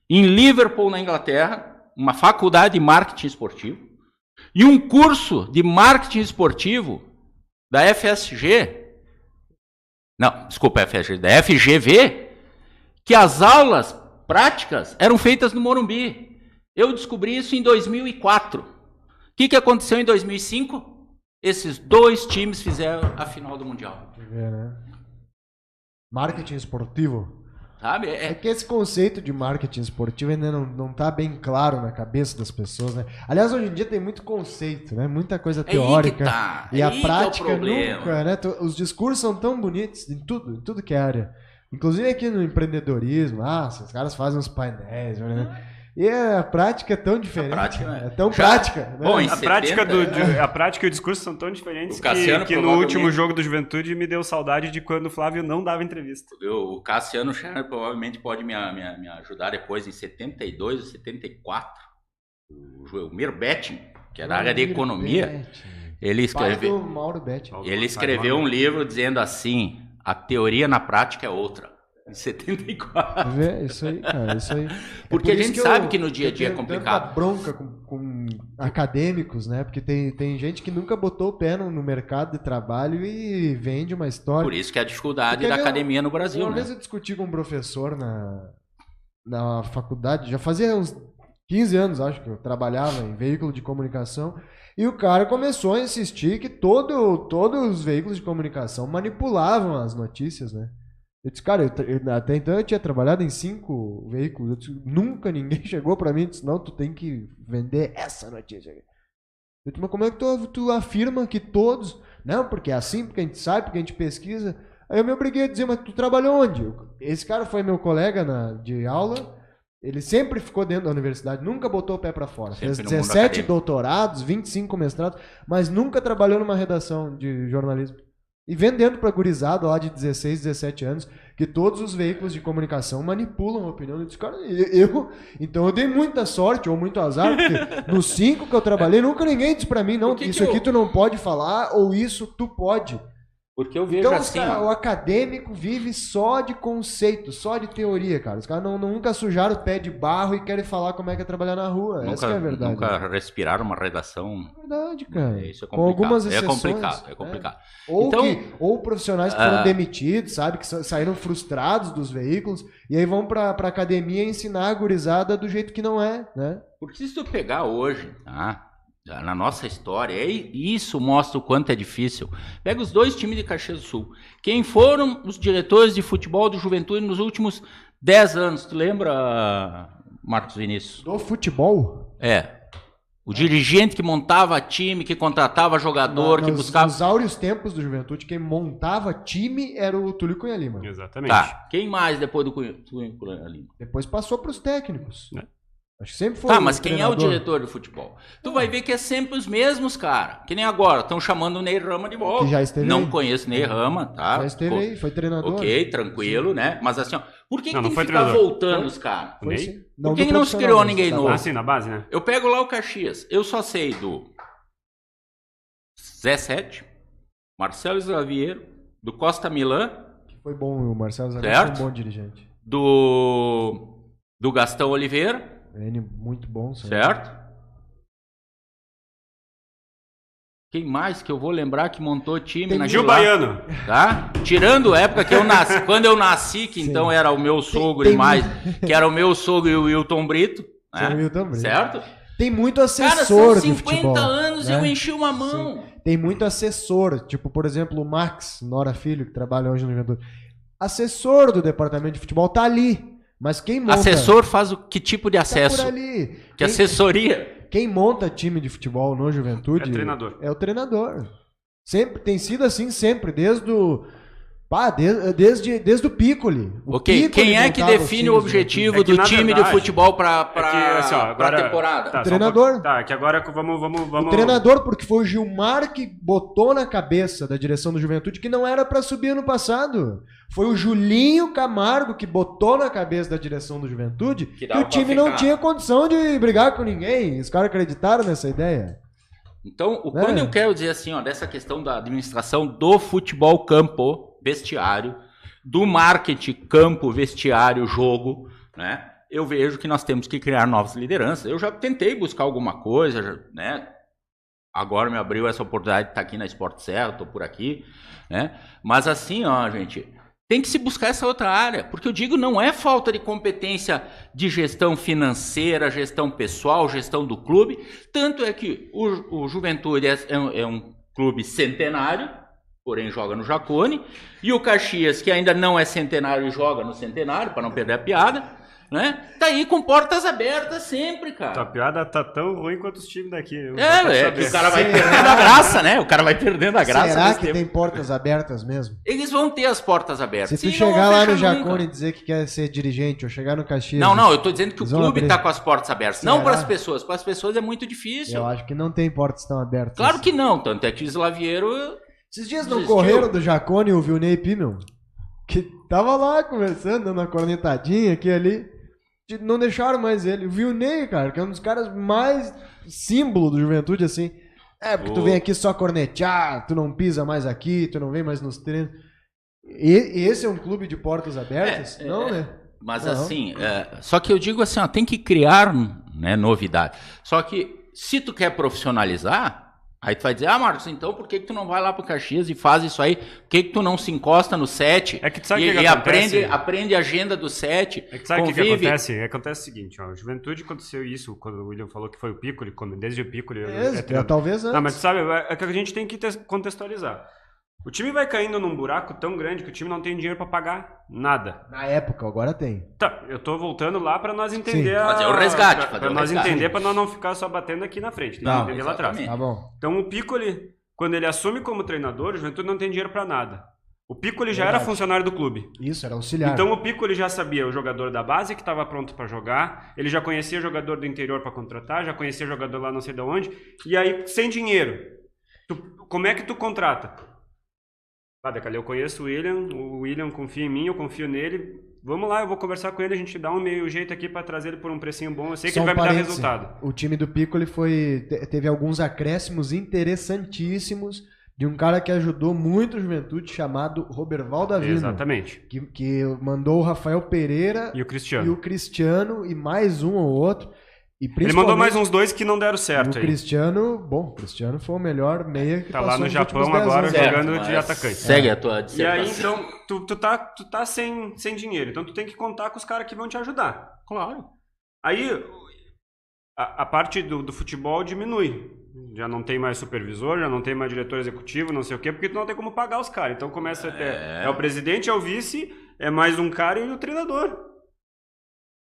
Em Liverpool, na Inglaterra, uma faculdade de marketing esportivo, e um curso de marketing esportivo da FSG, da FGV, que as aulas práticas eram feitas no Morumbi. Eu descobri isso em 2004. O que aconteceu em 2005? Esses dois times fizeram a final do Mundial. Marketing esportivo. Sabe? É que esse conceito de marketing esportivo ainda não tá bem claro na cabeça das pessoas, né? Aliás, hoje em dia tem muito conceito, né? Muita coisa teórica. E a prática nunca, né? Os discursos são tão bonitos em tudo que é área. Inclusive aqui no empreendedorismo, os caras fazem uns painéis, né? E a prática é tão diferente. É tão prática. Né? Bom, a prática e o discurso são tão diferentes que no último jogo do Juventude me deu saudade de quando o Flávio não dava entrevista. O Cassiano Scherner provavelmente pode me ajudar depois, em 72 ou 74. O Mirbetting, que é da área de economia, ele escreveu um livro dizendo assim: a teoria na prática é outra. Em 74. Isso aí, cara, isso aí. Porque a gente sabe que no dia a dia é complicado. Tanta bronca com acadêmicos, né? Porque tem gente que nunca botou o pé no mercado de trabalho e vende uma história. Por isso que é a dificuldade da academia no Brasil, Uma vez eu discuti com um professor na faculdade, já fazia uns 15 anos, acho que eu trabalhava em veículo de comunicação, e o cara começou a insistir que todos os veículos de comunicação manipulavam as notícias, né? Eu disse, cara, até então eu tinha trabalhado em 5 veículos. Eu disse, nunca ninguém chegou pra mim e disse, não, tu tem que vender essa notícia. Eu disse, mas como é que tu afirma que todos... Não, porque é assim, porque a gente sabe, porque a gente pesquisa. Aí eu me obriguei a dizer, mas tu trabalhou onde? Esse cara foi meu colega de aula, ele sempre ficou dentro da universidade, nunca botou o pé pra fora. Fez 17 doutorados, 25 mestrados, mas nunca trabalhou numa redação de jornalismo. E vendendo pra gurizada lá de 16, 17 anos, que todos os veículos de comunicação manipulam a opinião. Eu disse, cara, então eu dei muita sorte ou muito azar, porque nos 5 que eu trabalhei, nunca ninguém disse pra mim, não, isso aqui tu não pode falar, ou isso tu pode. Porque eu vejo então, assim... Cara, o acadêmico vive só de conceito, só de teoria, cara. Os caras nunca sujaram o pé de barro e querem falar como é que é trabalhar na rua. Essa que é a verdade. Nunca respiraram uma redação. É verdade, cara. Isso é complicado. Com algumas exceções. É complicado. Ou profissionais que foram demitidos, sabe? Que saíram frustrados dos veículos e aí vão pra academia ensinar a gurizada do jeito que não é, né? Porque se tu pegar hoje, na nossa história, isso mostra o quanto é difícil. Pega os 2 times de Caxias do Sul. Quem foram os diretores de futebol do Juventude nos últimos 10 anos? Tu lembra, Marcos Vinícius? Do futebol? O dirigente que montava time, que contratava jogador, que buscava... Nos áureos tempos do Juventude, quem montava time era o Túlio Cunha Lima. Exatamente. Tá. Quem mais depois do Cunha Lima? Depois passou para os técnicos. Acho que sempre foi. Mas quem é o diretor de futebol? Tu vai ver que é sempre os mesmos, cara. Que nem agora, estão chamando o Ney Rama de volta. Que já esteve Não aí. Conheço Ney Rama, tá? Já esteve aí, foi treinador. Ok, tranquilo, né? Mas assim, ó, por que tem que ficar treinador. Voltando os caras? Por que não se criou ninguém novo? Assim, na base, né? Eu pego lá o Caxias, eu só sei do Zé Sete, Marcelo Slaviero, do Costa Milan. Que foi bom, o Marcelo Slaviero foi um bom dirigente. Do Gastão Oliveira. N muito bom. Certo? Quem mais que eu vou lembrar que montou time na Gil Baiano. Tá? Tirando a época que eu nasci, quando eu nasci, que Sim. então era o meu sogro e mais, que era o meu sogro e o Wilton Brito. Né? Wilton Brito. Certo? Tem muito assessor de futebol. 50 anos né? eu enchi uma mão. Sim. Tem muito assessor, tipo, por exemplo, o Max Nora Filho, que trabalha hoje no Juventude. Assessor do departamento de futebol tá ali. Mas quem monta... Assessor faz que tipo de acesso? Tá por ali. Que assessoria? Quem monta time de futebol no Juventude... É treinador. É o treinador. Sempre, tem sido assim sempre, desde o... desde o Piccoli. Ok, quem é que define o objetivo do time de futebol para a temporada? O treinador. Que agora vamos... O treinador, porque foi o Gilmar que botou na cabeça da direção do Juventude que não era para subir ano passado. Foi o Julinho Camargo que botou na cabeça da direção do Juventude que o time não tinha condição de brigar com ninguém. Os caras acreditaram nessa ideia. Então, quando eu quero dizer assim, ó, dessa questão da administração do futebol campo, vestiário, do marketing campo, vestiário, jogo, né? Eu vejo que nós temos que criar novas lideranças. Eu já tentei buscar alguma coisa, né? Agora me abriu essa oportunidade de estar aqui na Sport Serra, estou por aqui, né? Mas assim, ó, gente... Tem que se buscar essa outra área, porque eu digo, não é falta de competência de gestão financeira, gestão pessoal, gestão do clube, tanto é que o Juventude é um clube centenário, porém joga no Jacone, e o Caxias, que ainda não é centenário, joga no centenário, para não perder a piada, né? Tá aí com portas abertas sempre, cara. A piada tá tão ruim quanto os times daqui. Que o cara vai perdendo a graça, né? O cara vai perdendo a graça. Será que tem portas abertas mesmo? Eles vão ter as portas abertas. Se tu chegar lá no Jacone e dizer que quer ser dirigente, ou chegar no Caxias... Não, eu tô dizendo que o clube tá com as portas abertas. Será? Não para as pessoas. Para as pessoas é muito difícil. Eu acho que não tem portas tão abertas. Claro que não. Tanto é que o Slaviero... Esses dias não correram do Jacone o Vilney Pimmel? Que tava lá conversando, dando uma cornetadinha aqui ali... Não deixaram mais ele. O Vilney, cara, que é um dos caras mais símbolo do Juventude, assim. Porque tu vem aqui só cornetear, tu não pisa mais aqui, tu não vem mais nos treinos. Esse é um clube de portas abertas? Não, né? Mas não. Assim, só que eu digo assim, ó, tem que criar, né, novidade. Só que se tu quer profissionalizar, aí tu vai dizer, Marcos, então por que tu não vai lá pro Caxias e faz isso aí? Por que tu não se encosta no set que tu sabe e acontece? aprende a agenda do set? É que sabe o que acontece? Acontece o seguinte, ó, Juventude aconteceu isso, quando o William falou que foi o Piccoli, desde o Piccoli... talvez antes. Não, mas sabe, é que a gente tem que contextualizar. O time vai caindo num buraco tão grande que o time não tem dinheiro pra pagar nada. Na época, agora tem. Tá, eu tô voltando lá pra nós entender fazer o resgate. Pra nós entender, pra nós não ficar só batendo aqui na frente. Tem que entender lá atrás. Tá bom. Então o Piccoli, quando ele assume como treinador, o Juventude não tem dinheiro pra nada. O Piccoli já era funcionário do clube. Isso, era auxiliar. Então o Piccoli já sabia o jogador da base que estava pronto pra jogar, ele já conhecia o jogador do interior pra contratar, já conhecia o jogador lá não sei de onde, e aí, sem dinheiro, como é que tu contrata? Eu conheço o William confia em mim, eu confio nele. Vamos lá, eu vou conversar com ele, a gente dá um meio jeito aqui pra trazer ele por um precinho bom. Eu sei que ele vai me dar resultado. O time do Piccoli teve alguns acréscimos interessantíssimos de um cara que ajudou muito o Juventude, chamado Roberval Davino. Exatamente. Que mandou o Rafael Pereira e o Cristiano e mais um ou outro. Ele mandou mais uns dois que não deram certo. O Cristiano foi o melhor meia que tá lá no Japão agora jogando de atacante. Segue a tua dissertação. E aí, então, tu tá sem dinheiro. Então, tu tem que contar com os caras que vão te ajudar. Claro. Aí, a parte do futebol diminui. Já não tem mais supervisor, já não tem mais diretor executivo, não sei o quê, porque tu não tem como pagar os caras. Então, começa a ter... É o presidente, é o vice, é mais um cara e o treinador.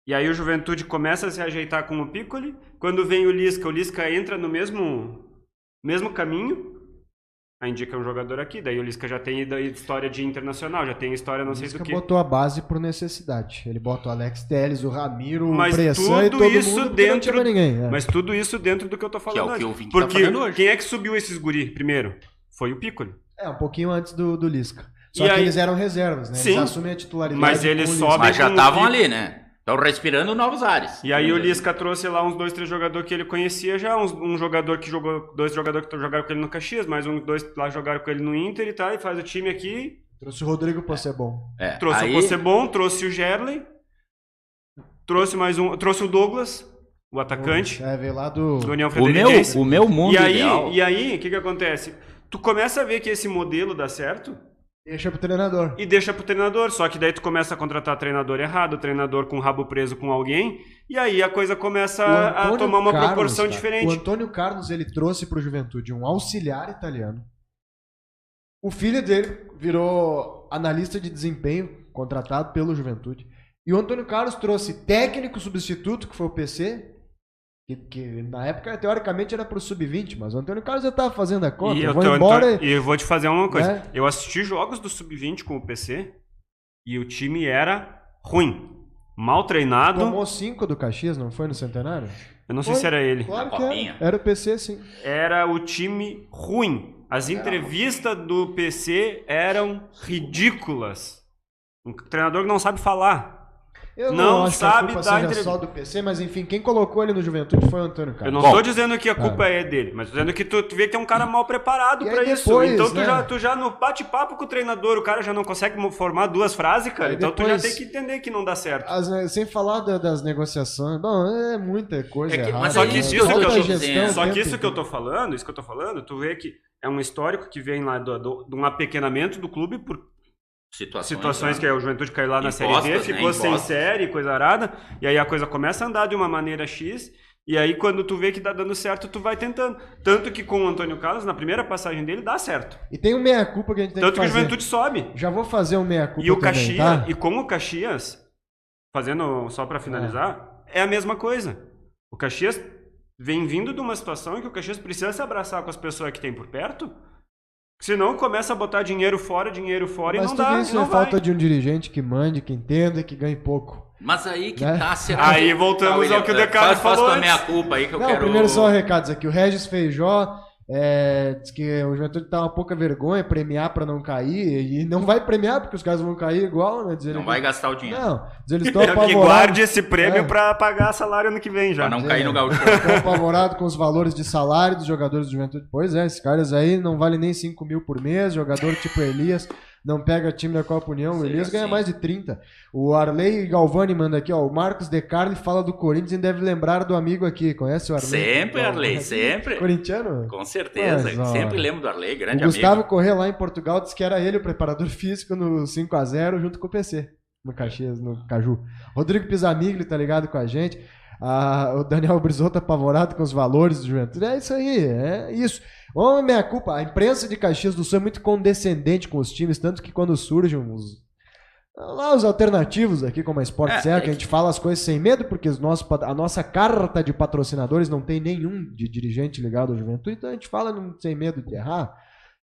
E aí o Juventude começa a se ajeitar com o Piccoli. Quando vem o Lisca entra no mesmo caminho. Aí indica um jogador aqui. Daí o Lisca já tem história de internacional, já tem história não sei do que. O Lisca botou a base por necessidade. Ele bota o Alex Telles, o Ramiro, o Bressan e todo mundo dentro, não tinha ninguém. Mas tudo isso dentro do que eu tô falando hoje. Porque quem é que subiu esses guri primeiro? Foi o Piccoli. Um pouquinho antes do Lisca. Só que eles eram reservas, né? Sim, eles assumem a titularidade. Mas eles sobem. Mas já estavam ali, né? Estão respirando novos ares. E aí o Lisca trouxe lá uns 2, 3 jogadores que ele conhecia já, um jogador que jogou, 2 jogadores que jogaram com ele no Caxias, mais 2 lá jogaram com ele no Inter e tal, e faz o time aqui. Trouxe o Rodrigo Possebon. Trouxe o Possebon, trouxe o Gerley. trouxe o Douglas, o atacante. Veio lá do União Frederiquense. O meu mundo ideal. E aí, o que acontece? Tu começa a ver que esse modelo dá certo. Deixa pro treinador. E deixa pro treinador. Só que daí tu começa a contratar treinador errado, treinador com o rabo preso com alguém. E aí a coisa começa a tomar uma proporção diferente. O Antônio Carlos, ele trouxe pro Juventude um auxiliar italiano. O filho dele virou analista de desempenho, contratado pelo Juventude. E o Antônio Carlos trouxe técnico substituto, que foi o PC, que na época, teoricamente, era pro Sub-20, mas o Antônio Carlos já tava fazendo a conta. E eu vou te fazer uma coisa. Né? Eu assisti jogos do Sub-20 com o PC e o time era ruim. Mal treinado. Tomou 5 do Caxias, não foi no Centenário? Eu não sei se era ele. Claro que era o PC, sim. Era o time ruim. As entrevistas do PC eram ridículas. Um treinador que não sabe falar. Eu não acho sabe que a culpa seja só do PC, mas enfim, quem colocou ele no Juventude foi o Antônio Carlos. Eu não estou dizendo que a culpa é dele, mas dizendo que tu vê que é um cara mal preparado pra isso. Depois, então tu já no bate-papo com o treinador, o cara já não consegue formar 2 frases, cara. Então tu já tem que entender que não dá certo. Sem falar das negociações, bom, é muita coisa errada. Mas só que isso que eu tô falando, tu vê que é um histórico que vem lá de um apequenamento do clube por situações que o Juventude caiu lá na Série B, ficou sem série, coisa arada, e aí a coisa começa a andar de uma maneira X, e aí quando tu vê que tá dando certo, tu vai tentando. Tanto que com o Antônio Carlos, na primeira passagem dele, dá certo. E tem um meia-culpa que a gente tem que fazer. Tanto que o Juventude sobe. Já vou fazer um meia-culpa e o Caxias, tá? E com o Caxias, fazendo só pra finalizar, é a mesma coisa. O Caxias vem vindo de uma situação em que o Caxias precisa se abraçar com as pessoas que tem por perto. Senão começa a botar dinheiro fora e não dá. Mas isso é falta de um dirigente que mande, que entenda, que ganhe pouco. Mas aí que tá... Aí voltamos ao que o Decano falou. Faz a minha culpa aí que eu quero... Primeiro só recados aqui. O Regis Feijó diz que o Juventude tá uma pouca vergonha premiar pra não cair. E não vai premiar porque os caras vão cair igual, né? Não vai gastar o dinheiro. Não, eles estão apavorados. Que guarde esse prêmio pra pagar salário ano que vem já. Pra não cair no gauchão. Estão apavorados com os valores de salário dos jogadores do Juventude. Pois é, esses caras aí não valem nem 5 mil por mês. Jogador tipo Elias não pega time da Copa União. O Elias ganha mais de 30. O Arley Galvani manda aqui, ó. O Marcos De Carli fala do Corinthians e deve lembrar do amigo aqui. Conhece o Arley? Sempre, Arley, sempre. Corintiano? Com certeza. Mas, sempre lembro do Arley, grande amigo. O Gustavo Corrêa lá em Portugal disse que era ele o preparador físico no 5-0 junto com o PC. No Caxias, no Caju. Rodrigo Pisamigli tá ligado com a gente. O Daniel Brizoto apavorado com os valores do Juventude. É isso aí, é isso. Ô, minha culpa, a imprensa de Caxias do Sul é muito condescendente com os times, tanto que quando surgem os alternativos aqui, como a Sport Serra, que a gente fala as coisas sem medo, porque a nossa carta de patrocinadores não tem nenhum de dirigente ligado ao Juventude, então a gente fala sem medo de errar.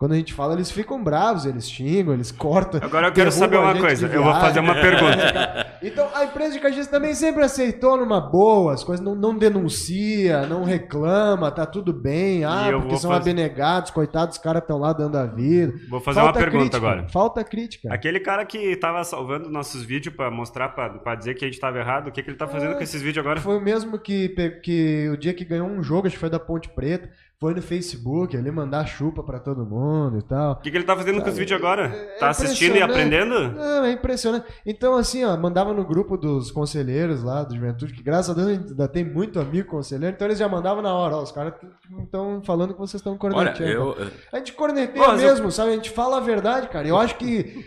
Quando a gente fala, eles ficam bravos, eles xingam, eles cortam. Agora eu quero saber uma coisa, eu vou fazer uma pergunta. Então, a empresa de Caxias também sempre aceitou numa boa, as coisas não denuncia, não reclama, tá tudo bem, porque são abnegados, coitados, os caras estão lá dando a vida. Vou fazer uma pergunta agora. Falta crítica. Aquele cara que tava salvando nossos vídeos pra mostrar, pra dizer que a gente tava errado, o que ele tá fazendo com esses vídeos agora? Foi o mesmo que o dia que ganhou um jogo, acho que foi da Ponte Preta, foi no Facebook, ali mandar chupa pra todo mundo e tal. O que ele tá fazendo com os vídeos agora? Tá assistindo e aprendendo? Não, é impressionante. Então, assim, mandava no grupo dos conselheiros lá do Juventude, que graças a Deus a gente ainda tem muito amigo conselheiro, então eles já mandavam na hora, os caras estão falando que vocês estão corneteando. A gente corneteia mesmo, sabe? A gente fala a verdade, cara. Eu acho que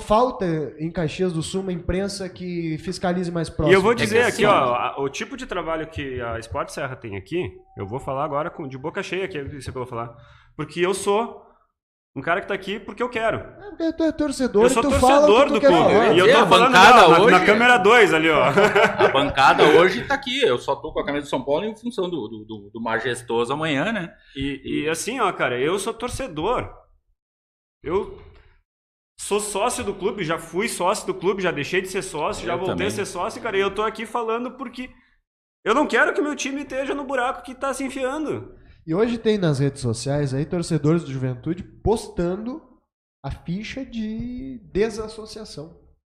falta em Caxias do Sul uma imprensa que fiscalize mais próximo. E eu vou dizer aqui, ó, o tipo de trabalho que a Sport Serra tem aqui, eu vou falar agora de boca cheia aqui, isso que eu vou falar. Porque eu sou um cara que tá aqui porque eu quero. Tu é torcedor, eu sou torcedor do clube. E eu tô falando hoje, na câmera 2 ali, ó. A bancada hoje tá aqui. Eu só tô com a camisa do São Paulo em função do majestoso amanhã, né? E assim, ó, cara, eu sou torcedor. Eu sou sócio do clube, já fui sócio do clube, já deixei de ser sócio, já voltei a ser sócio, cara. E eu tô aqui falando porque eu não quero que meu time esteja no buraco que tá se enfiando. E hoje tem nas redes sociais aí torcedores do Juventude postando a ficha de desassociação.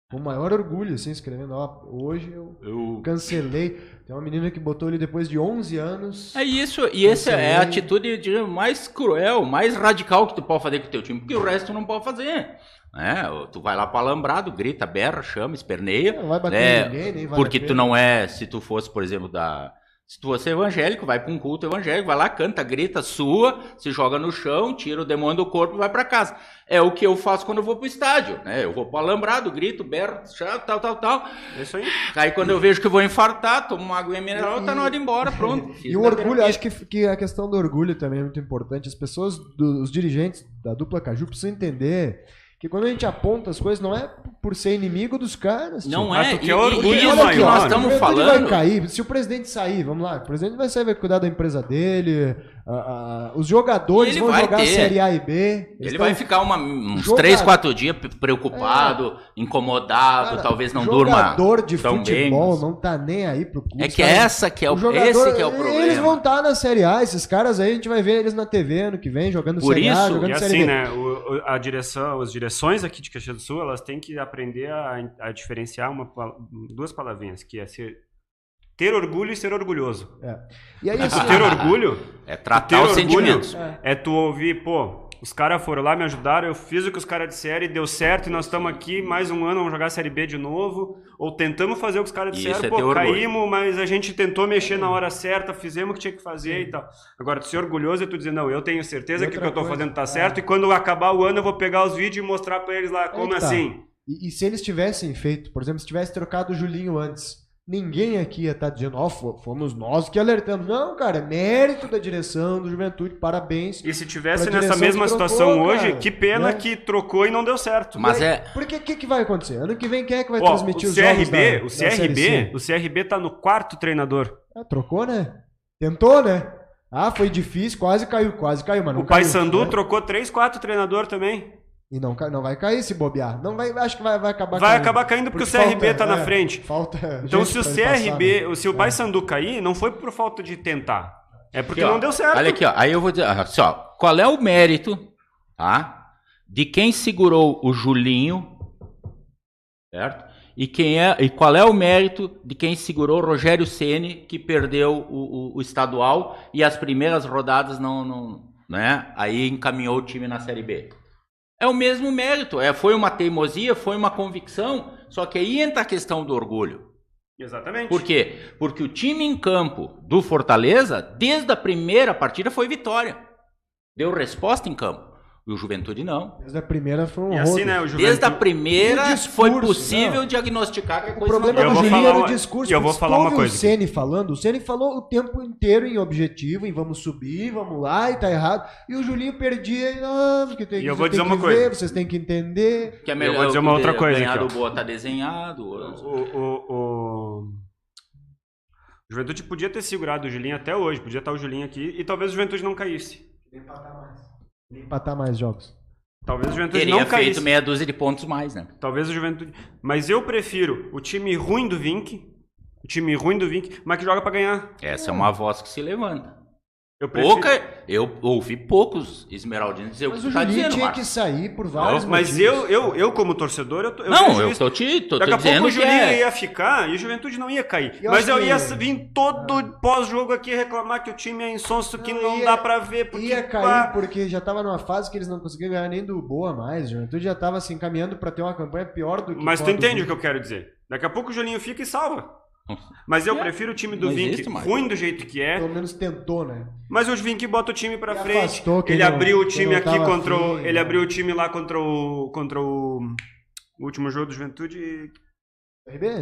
Com o maior orgulho, assim, escrevendo, hoje eu cancelei. Tem uma menina que botou ele depois de 11 anos. É isso, e essa é a atitude mais cruel, mais radical que tu pode fazer com o teu time, porque o resto tu não pode fazer. né? Tu vai lá pro alambrado, grita, berra, chama, esperneia. Não vai bater ninguém, nem vale porque tu não é, se tu fosse, por exemplo, se tu fosse evangélico, vai para um culto evangélico, vai lá, canta, grita, sua, se joga no chão, tira o demônio do corpo e vai para casa. É o que eu faço quando eu vou pro estádio, né? Eu vou pro alambrado, grito, berro, tal. Isso aí. Aí quando eu vejo que eu vou infartar, tomo uma água mineral, tá na hora de ir embora, pronto. E o orgulho, acho que a questão do orgulho também é muito importante. As pessoas, os dirigentes da dupla Caju precisam entender que quando a gente aponta as coisas, não é por ser inimigo dos caras. Não é, que é orgulho isso que nós estamos falando. Vai cair. Se o presidente sair, vamos lá, o presidente vai sair, vai cuidar da empresa dele, os jogadores vão jogar a Série A e B. Ele vai ficar uns 3, 4 dias preocupado, incomodado, cara, talvez não durma. O jogador de futebol não tá nem aí pro clube. É que esse que é o problema. Eles vão estar na Série A, esses caras aí, a gente vai ver eles na TV ano que vem, jogando Série A, jogando Série B. Né, as direções aqui de Caxias do Sul, elas têm que aprender a diferenciar duas palavrinhas, que é ter orgulho e ser orgulhoso. E aí, assim, ter orgulho é tratar os sentimentos. É tu ouvir, pô, os caras foram lá, me ajudaram, eu fiz o que os caras disseram e deu certo, e nós estamos aqui mais um ano, vamos jogar a Série B de novo, ou tentamos fazer o que os caras disseram, pô, caímos, mas a gente tentou mexer na hora certa, fizemos o que tinha que fazer e tal. Agora, tu ser orgulhoso é tu dizer, não, eu tenho certeza que o que eu tô fazendo tá certo, e quando acabar o ano eu vou pegar os vídeos e mostrar pra eles lá, como assim? E se eles tivessem feito, por exemplo, se tivesse trocado o Julinho antes, ninguém aqui ia estar dizendo, fomos nós que alertamos. Não, cara, é mérito da direção do Juventude, parabéns. E se tivesse nessa mesma situação hoje, cara, que pena, né? Que trocou e não deu certo. Mas porque o que vai acontecer? Ano que vem quem é que vai transmitir os jogos O CRB tá no 4º treinador. Trocou, né? Tentou, né? Foi difícil, quase caiu, mas não o Paysandu trocou 3, 4 treinador também. E não vai cair se bobear. Não vai, acho que vai acabar caindo. Vai acabar caindo porque o CRB tá na frente. Falta então se o CRB, se o Paysandu cair, não foi por falta de tentar. É porque aqui, não deu certo. Olha aqui, aí eu vou dizer, assim, qual é o mérito, tá? De quem segurou o Julinho, certo? E qual é o mérito de quem segurou o Rogério Ceni, que perdeu o estadual e as primeiras rodadas né? Aí encaminhou o time na Série B. É o mesmo mérito, foi uma teimosia, foi uma convicção, só que aí entra a questão do orgulho. Exatamente. Por quê? Porque o time em campo do Fortaleza, desde a primeira partida, foi vitória. Deu resposta em campo. E o Juventude não. Desde a primeira foi um assim, né, Desde a primeira foi possível diagnosticar que a coisa não... O problema do Julinho era o discurso. Eu vou falar uma coisa. O Ceni falou o tempo inteiro em objetivo, em vamos subir, vamos lá, e tá errado. E o Julinho perdia porque tem, eu vou dizer uma coisa. Vocês têm que entender. Que é melhor eu vou dizer uma outra coisa aqui. O Boa tá desenhado. O Juventude podia ter segurado o Julinho até hoje, podia estar o Julinho aqui, e talvez o Juventude não caísse. Empatar mais jogos. Talvez o Juventude teria não caísse. Feito meia dúzia de pontos mais, né? Talvez o Juventude... Mas eu prefiro o time ruim do Vink, mas que joga pra ganhar. Essa é uma voz que se levanta. Eu ouvi poucos esmeraldinos dizer o que tá dizendo, tinha que sair por vários mas motivos. eu como torcedor, eu tô dizendo daqui a pouco o Julinho ia ficar e o Juventude não ia cair. Mas eu ia vir todo pós-jogo aqui reclamar que o time é insonso, que não dá pra ver. Porque ia cair porque já tava numa fase que eles não conseguiam ganhar nem do Boa mais. O Juventude já tava assim, caminhando pra ter uma campanha pior do que... Mas tu entende o que eu quero dizer. Daqui a pouco o Julinho fica e salva. Mas eu prefiro o time do Vink ruim do jeito que é. Pelo menos tentou, né? Mas o Vink bota o time pra frente. Ele abriu o time aqui contra o... Ele abriu o time lá contra o último jogo do Juventude.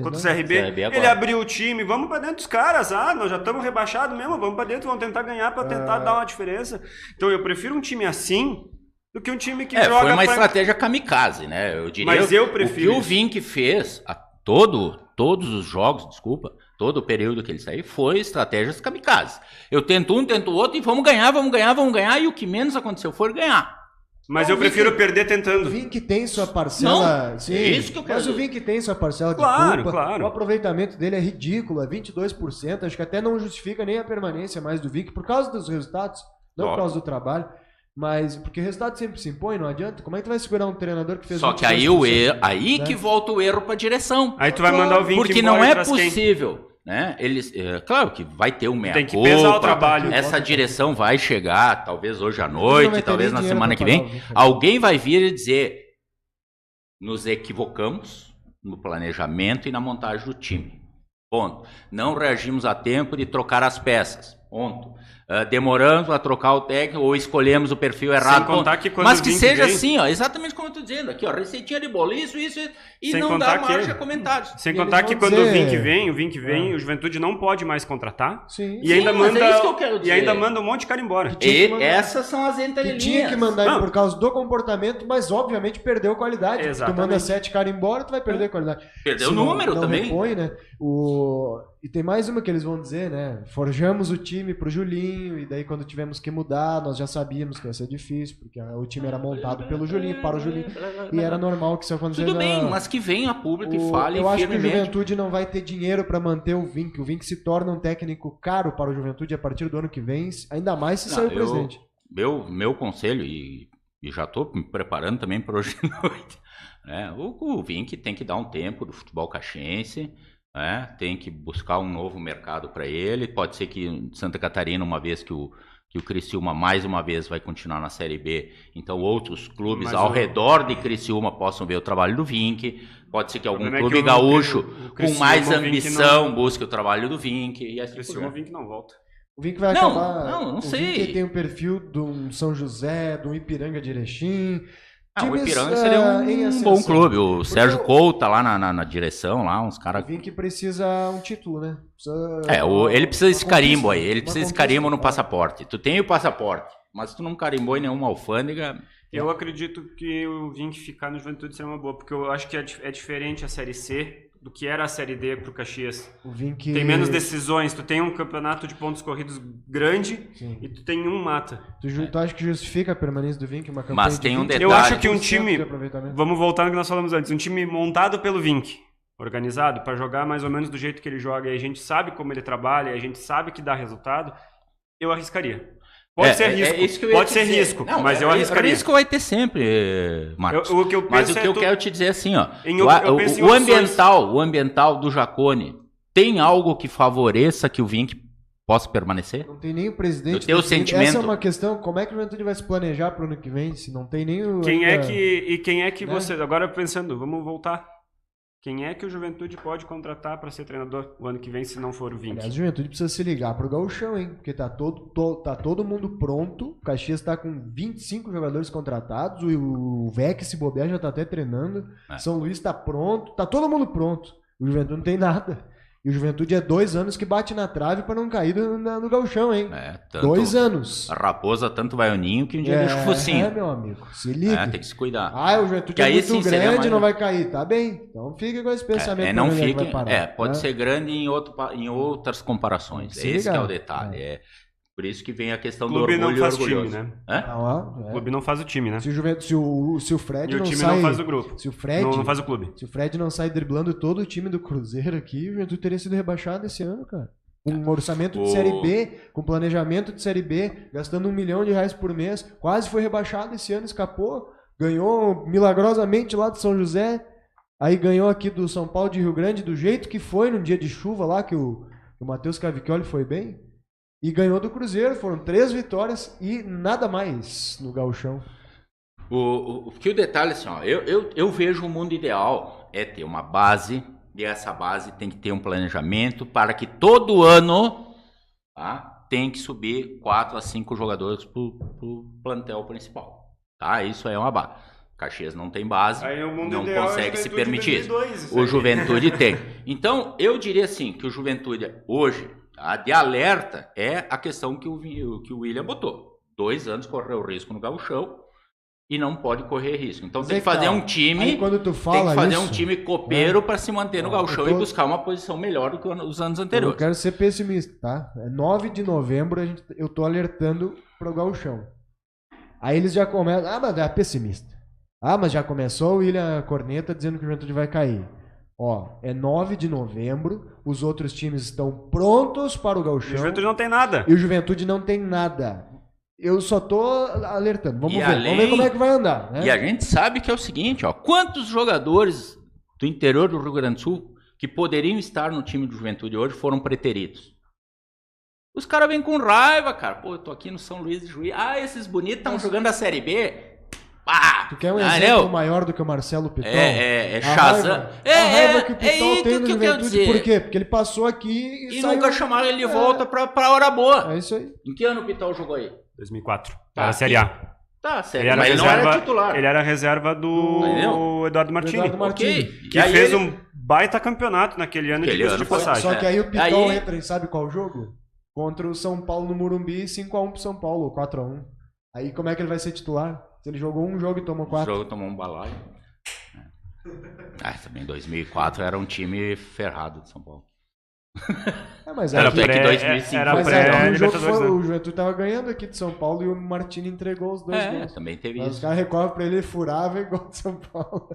Contra o CRB. Ele abriu o time. Vamos pra dentro dos caras. Nós já estamos rebaixados mesmo. Vamos pra dentro, vamos tentar ganhar pra tentar dar uma diferença. Então eu prefiro um time assim do que um time que joga... Foi uma estratégia kamikaze, né? Eu diria. Mas eu prefiro o que o Vink fez todos os jogos, todo o período que ele saiu, foi estratégias kamikazes. Eu tento um, tento outro e vamos ganhar, e o que menos aconteceu foi ganhar. Mas eu prefiro perder tentando. O Vink tem sua parcela... Não, sim, é isso que eu quero dizer. Mas o Vink tem sua parcela de culpa. Claro. O aproveitamento dele é ridículo, é 22%. Acho que até não justifica nem a permanência mais do Vink, por causa dos resultados, não por causa do trabalho. Mas, porque o resultado sempre se impõe, não adianta. Como é que tu vai segurar um treinador que fez... Só que aí né? Que volta o erro pra direção. Aí tu vai mandar o Vink porque não é possível, né? Eles, claro que vai ter um meia-culpa. Tem que pesar o trabalho. Essa direção vai chegar, talvez hoje à noite, talvez na semana que vem. Alguém vai vir e dizer, nos equivocamos no planejamento e na montagem do time. Ponto. Não reagimos a tempo de trocar as peças. Ponto. Demoramos a trocar o técnico ou escolhemos o perfil errado. Sem contar que quando mas que o Vink seja vem... assim, ó, exatamente como eu estou dizendo aqui, ó, receitinha de bolo, isso, e sem não dá margem a comentários. Sem contar que quando o Vink vem, o Juventude não pode mais contratar. Sim. E ainda manda, é isso que eu quero dizer. E ainda manda um monte de cara embora. Essas são as entrelinhas. Tinha que mandar ele por causa do comportamento, mas obviamente perdeu qualidade. Exatamente. Tu manda 7 caras embora, tu vai perder qualidade. Perdeu o número não também. Repõe, né? E tem mais uma que eles vão dizer, né? Forjamos o time pro Julinho, e daí quando tivemos que mudar, nós já sabíamos que ia ser difícil, porque o time era montado pelo Julinho, para o Julinho, e era normal que isso acontecesse. Tudo bem, mas que venha a público e fale eu acho firmemente. que o Juventude não vai ter dinheiro para manter o Vink. O Vink se torna um técnico caro para o Juventude a partir do ano que vem, ainda mais se sair o presidente. Meu conselho, e já estou me preparando também para hoje à noite, né? O Vink tem que dar um tempo do futebol caxiense, né? Tem que buscar um novo mercado para ele. Pode ser que Santa Catarina, uma vez que o Criciúma mais uma vez vai continuar na Série B, então outros clubes ao redor de Criciúma possam ver o trabalho do Vink. Pode ser que algum clube gaúcho com mais ambição busque o trabalho do Vink. E assim o Vink não volta. O Vink vai acabar. Não sei. O Vink tem o perfil de um São José, de um Ipiranga de Erechim. O Ipiranga seria um bom clube. O Sérgio Couto tá lá na direção, lá, uns caras. O Vink precisa um título, né? Ele precisa desse carimbo aí. Ele precisa desse carimbo no passaporte. Tu tem o passaporte, mas tu não carimbou em nenhuma alfândega. Eu acredito que o Vink ficar no Juventude seria uma boa, porque eu acho que é diferente a Série C do que era a Série D pro Caxias. O Vink... Tem menos decisões, tu tem um campeonato de pontos corridos grande. Sim. E tu tem um mata. Tu acha que justifica a permanência do Vink? Uma campanha mas tem um detalhe. Eu acho que um time, vamos voltar no que nós falamos antes, um time montado pelo Vink, organizado, para jogar mais ou menos do jeito que ele joga, e a gente sabe como ele trabalha, e a gente sabe que dá resultado, eu arriscaria. Pode ser risco, pode ser risco, mas eu arriscaria. Risco vai ter sempre, Marcos. O que eu penso eu quero te dizer assim, ó, o ambiental do Jacone tem algo que favoreça que o Vink possa permanecer? Não tem nem o presidente. Teu sentimento. Essa é uma questão, como é que o Juventude vai se planejar para o ano que vem, se não tem nem o... Quem é que você... Agora pensando, vamos voltar. Quem é que o Juventude pode contratar para ser treinador o ano que vem, se não for o Vink? Aliás, o Juventude precisa se ligar pro gauchão, hein? Porque tá todo mundo pronto. O Caxias tá com 25 jogadores contratados. O VEC, se bobear, já tá até treinando. São Luís tá pronto. Tá todo mundo pronto. O Juventude não tem nada. E o Juventude é 2 anos que bate na trave para não cair no gauchão, hein? 2 anos. A raposa tanto vai o ninho que um dia deixa o focinho. Meu amigo. Se liga. Tem que se cuidar. O Juventude é muito grande, não vai cair. Tá bem. Então fica com esse pensamento. Não fique. Pode ser grande em outras comparações. Esse que é o detalhe. Por isso que vem a questão do orgulho. O clube não faz time, né? O clube não faz o time, né? Se o Fred não sai... E o time não faz o grupo. Se o Fred... Não faz o clube. Se o Fred não sai driblando todo o time do Cruzeiro aqui, o Juventude teria sido rebaixado esse ano, cara. Com um orçamento de Série B, com planejamento de Série B, gastando R$1 milhão por mês, quase foi rebaixado esse ano, escapou, ganhou milagrosamente lá de São José, aí ganhou aqui do São Paulo de Rio Grande, do jeito que foi no dia de chuva lá, que o Matheus Cavicchioli foi bem. E ganhou do Cruzeiro, foram 3 vitórias e nada mais no gauchão. O detalhe assim, ó, eu vejo o mundo ideal é ter uma base, e essa base tem que ter um planejamento para que todo ano tem que subir 4 a 5 jogadores pro plantel principal. Tá? Isso é uma base. Caxias não tem base, não consegue se permitir isso. O Juventude tem. Então, eu diria assim, que o Juventude hoje... de alerta é a questão que o William botou. 2 anos correu o risco no gauchão e não pode correr risco. Então tem que fazer um time. Aí, quando tu fala um time copeiro para se manter no gauchão e buscar uma posição melhor do que os anos anteriores. Eu quero ser pessimista, tá? 9 de novembro eu tô alertando pro gauchão. Aí eles já começam. Mas é pessimista. Mas já começou o William Corneta dizendo que o Juventude vai cair. É 9 de novembro, os outros times estão prontos para o gauchão. E o Juventude não tem nada. E o Juventude não tem nada. Eu só tô alertando. Vamos ver como é que vai andar. Né? E a gente sabe que é o seguinte, quantos jogadores do interior do Rio Grande do Sul que poderiam estar no time do Juventude hoje foram preteridos? Os caras vêm com raiva, cara. Eu tô aqui no São Luís de Juiz. Esses bonitos estão jogando a Série B. Pá! Tu quer um exemplo maior do que o Marcelo Pitol? Shazam. A raiva que o Pitol tem no que eu quero Juventude. dizer. Por quê? Porque ele passou aqui e saiu... nunca chamaram ele de volta pra hora boa. É isso aí. Em que ano o Pitol jogou aí? 2004. Tá, a Série A. Tá, sério. Mas ele não era titular. Ele era reserva do Eduardo Martini. Okay. Que fez um baita campeonato naquele ano de passagem. Só que aí o Pitol entra em sabe qual jogo? Contra o São Paulo no Morumbi, 5x1 pro São Paulo, ou 4x1. Aí como é que ele vai ser titular? Se ele jogou um jogo e tomou 4. Um jogo tomou um balaio. Também 2004 era um time ferrado de São Paulo. Mas era pré 2005. O Juventude tava ganhando aqui de São Paulo e o Martini entregou os 2 gols. Também teve mas isso. Os caras recorrem pra ele, furava igual de São Paulo.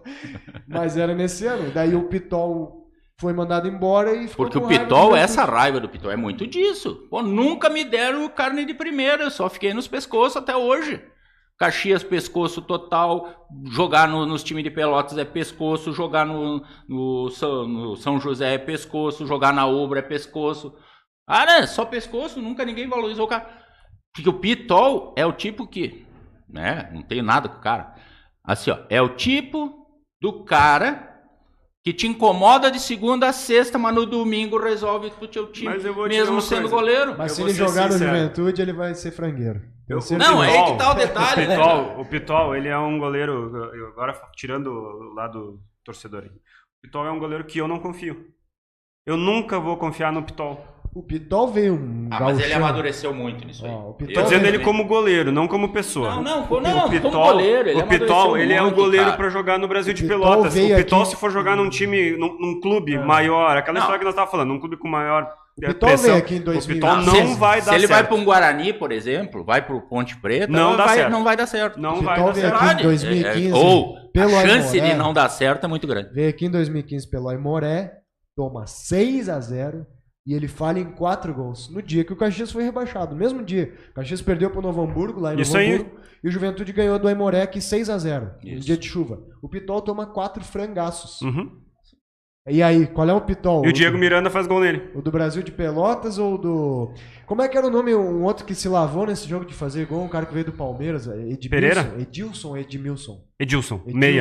Mas era nesse ano. Daí o Pitol foi mandado embora e ficou. Porque o Pitol, essa raiva do Pitol é muito disso. Pô, nunca me deram carne de primeira, eu só fiquei nos pescoços até hoje. Caxias, pescoço total, jogar nos times de Pelotas é pescoço, jogar no São José é pescoço, jogar na Ubra é pescoço. Né? Só pescoço, nunca ninguém valorizou o cara. Porque o Pitol é o tipo que, né, não tenho nada com o cara, assim, ó, é o tipo do cara que te incomoda de segunda a sexta, mas no domingo resolve pro teu time, mesmo sendo goleiro. Mas se ele jogar no Juventude, ele vai ser frangueiro. Não, é aí que tá o detalhe. O Pitol, ele é um goleiro, agora tirando o lado torcedor aí, o Pitol é um goleiro que eu não confio. Eu nunca vou confiar no Pitol. O Pitol veio mas ele amadureceu muito nisso aí. Tô dizendo ele como goleiro, não como pessoa. Não, como goleiro. O Pitol, ele é um goleiro para jogar no Brasil de Pelotas. O Pitol, se for jogar num time, num clube maior, aquela história que nós estávamos falando, num clube com maior Pitol veio aqui em 2000. O Pitol não vai dar certo. Se ele vai para um Guarani, por exemplo, vai para o Ponte Preta, não vai dar certo. Não vai dar certo. Aqui em 2015, ou a chance de não dar certo é muito grande. Veio aqui em 2015 pelo Aimoré, toma 6-0 e ele falha em 4 gols. No dia que o Caxias foi rebaixado, no mesmo dia. O Caxias perdeu para o Novo Hamburgo, lá em Novo Hamburgo, e o Juventude ganhou do Aimoré aqui 6-0, no dia de chuva. O Pitol toma 4 frangaços. E aí, qual é o Pitol? E o Diego Miranda faz gol nele. O do Brasil de Pelotas ou do... Como é que era o nome, um outro que se lavou nesse jogo de fazer gol? Um cara que veio do Palmeiras, Pereira? Edilson, meia.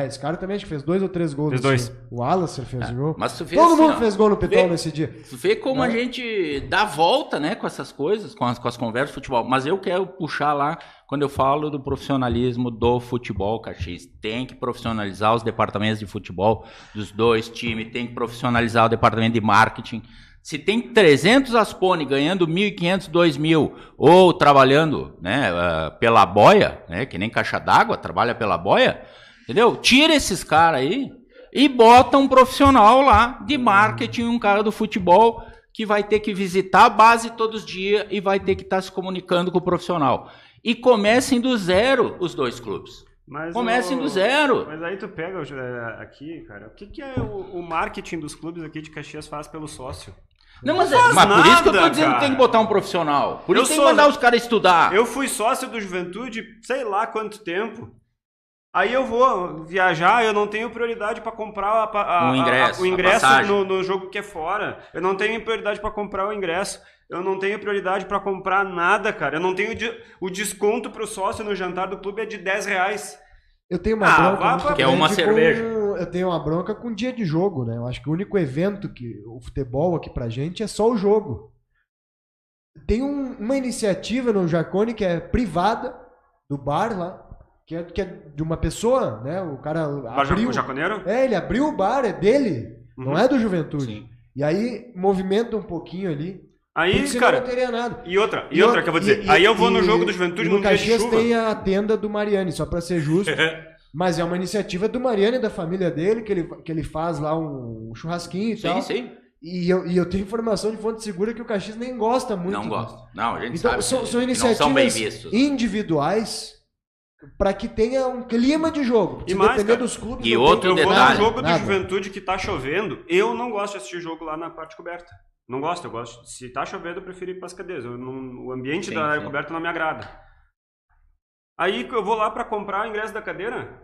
Esse cara também acho que fez 2 ou 3 gols. Fez 2. O Alasser fez o gol. Mas todo mundo fez gol no Pitol nesse dia. Tu vê como a gente dá volta, né, com essas coisas, com as conversas de futebol. Mas eu quero puxar lá, quando eu falo do profissionalismo do futebol, Caxias, tem que profissionalizar os departamentos de futebol dos 2 times, tem que profissionalizar o departamento de marketing. Se tem 300 Aspone ganhando 1.500, 2.000, ou trabalhando, né, pela boia, né, que nem caixa d'água, trabalha pela boia, entendeu? Tira esses caras aí e bota um profissional lá de marketing, um cara do futebol que vai ter que visitar a base todos os dias e vai ter que estar se comunicando com o profissional. E comecem do zero os 2 clubes. Comecem do zero. Mas aí tu pega aqui, cara, o que é o marketing dos clubes aqui de Caxias faz pelo sócio? Não, mas por isso que eu tô dizendo que tem que botar um profissional. Por isso tem que mandar os caras estudar. Eu fui sócio do Juventude, sei lá quanto tempo. Aí eu vou viajar, eu não tenho prioridade para comprar o ingresso no jogo que é fora. Eu não tenho prioridade para comprar o ingresso. Eu não tenho prioridade para comprar nada, cara. Eu não tenho o desconto pro sócio no jantar do clube é de R$10. Eu tenho uma bronca que é uma cerveja. Eu tenho uma bronca com dia de jogo, né? Eu acho que o único evento que o futebol aqui pra gente é só o jogo. Tem uma iniciativa no Jacone que é privada do bar lá, que é de uma pessoa, né? O cara abriu. O Jaconeiro? Ele abriu o bar, é dele, não é do Juventude. Sim. E aí movimenta um pouquinho ali. Aí, cara, não teria nada. E outra que eu vou dizer. Aí eu vou no jogo do Juventude no dia de chuva. No Caxias tem a tenda do Mariani, só pra ser justo. Mas é uma iniciativa do Mariani e da família dele, que ele faz lá um churrasquinho e tal. Sim. E eu tenho informação de fonte segura que o Caxias nem gosta muito. Não gosta. Não, a gente então, sabe. São iniciativas não são bem vistos. Individuais para que tenha um clima de jogo. E mais, cara, dos clubes. E outro detalhe. Eu vou no jogo do Juventude que tá chovendo, eu não gosto de assistir jogo lá na parte coberta. Não gosto, eu gosto. Se tá chovendo, eu prefiro ir para as cadeiras. O ambiente da área coberta não me agrada. Aí eu vou lá para comprar o ingresso da cadeira.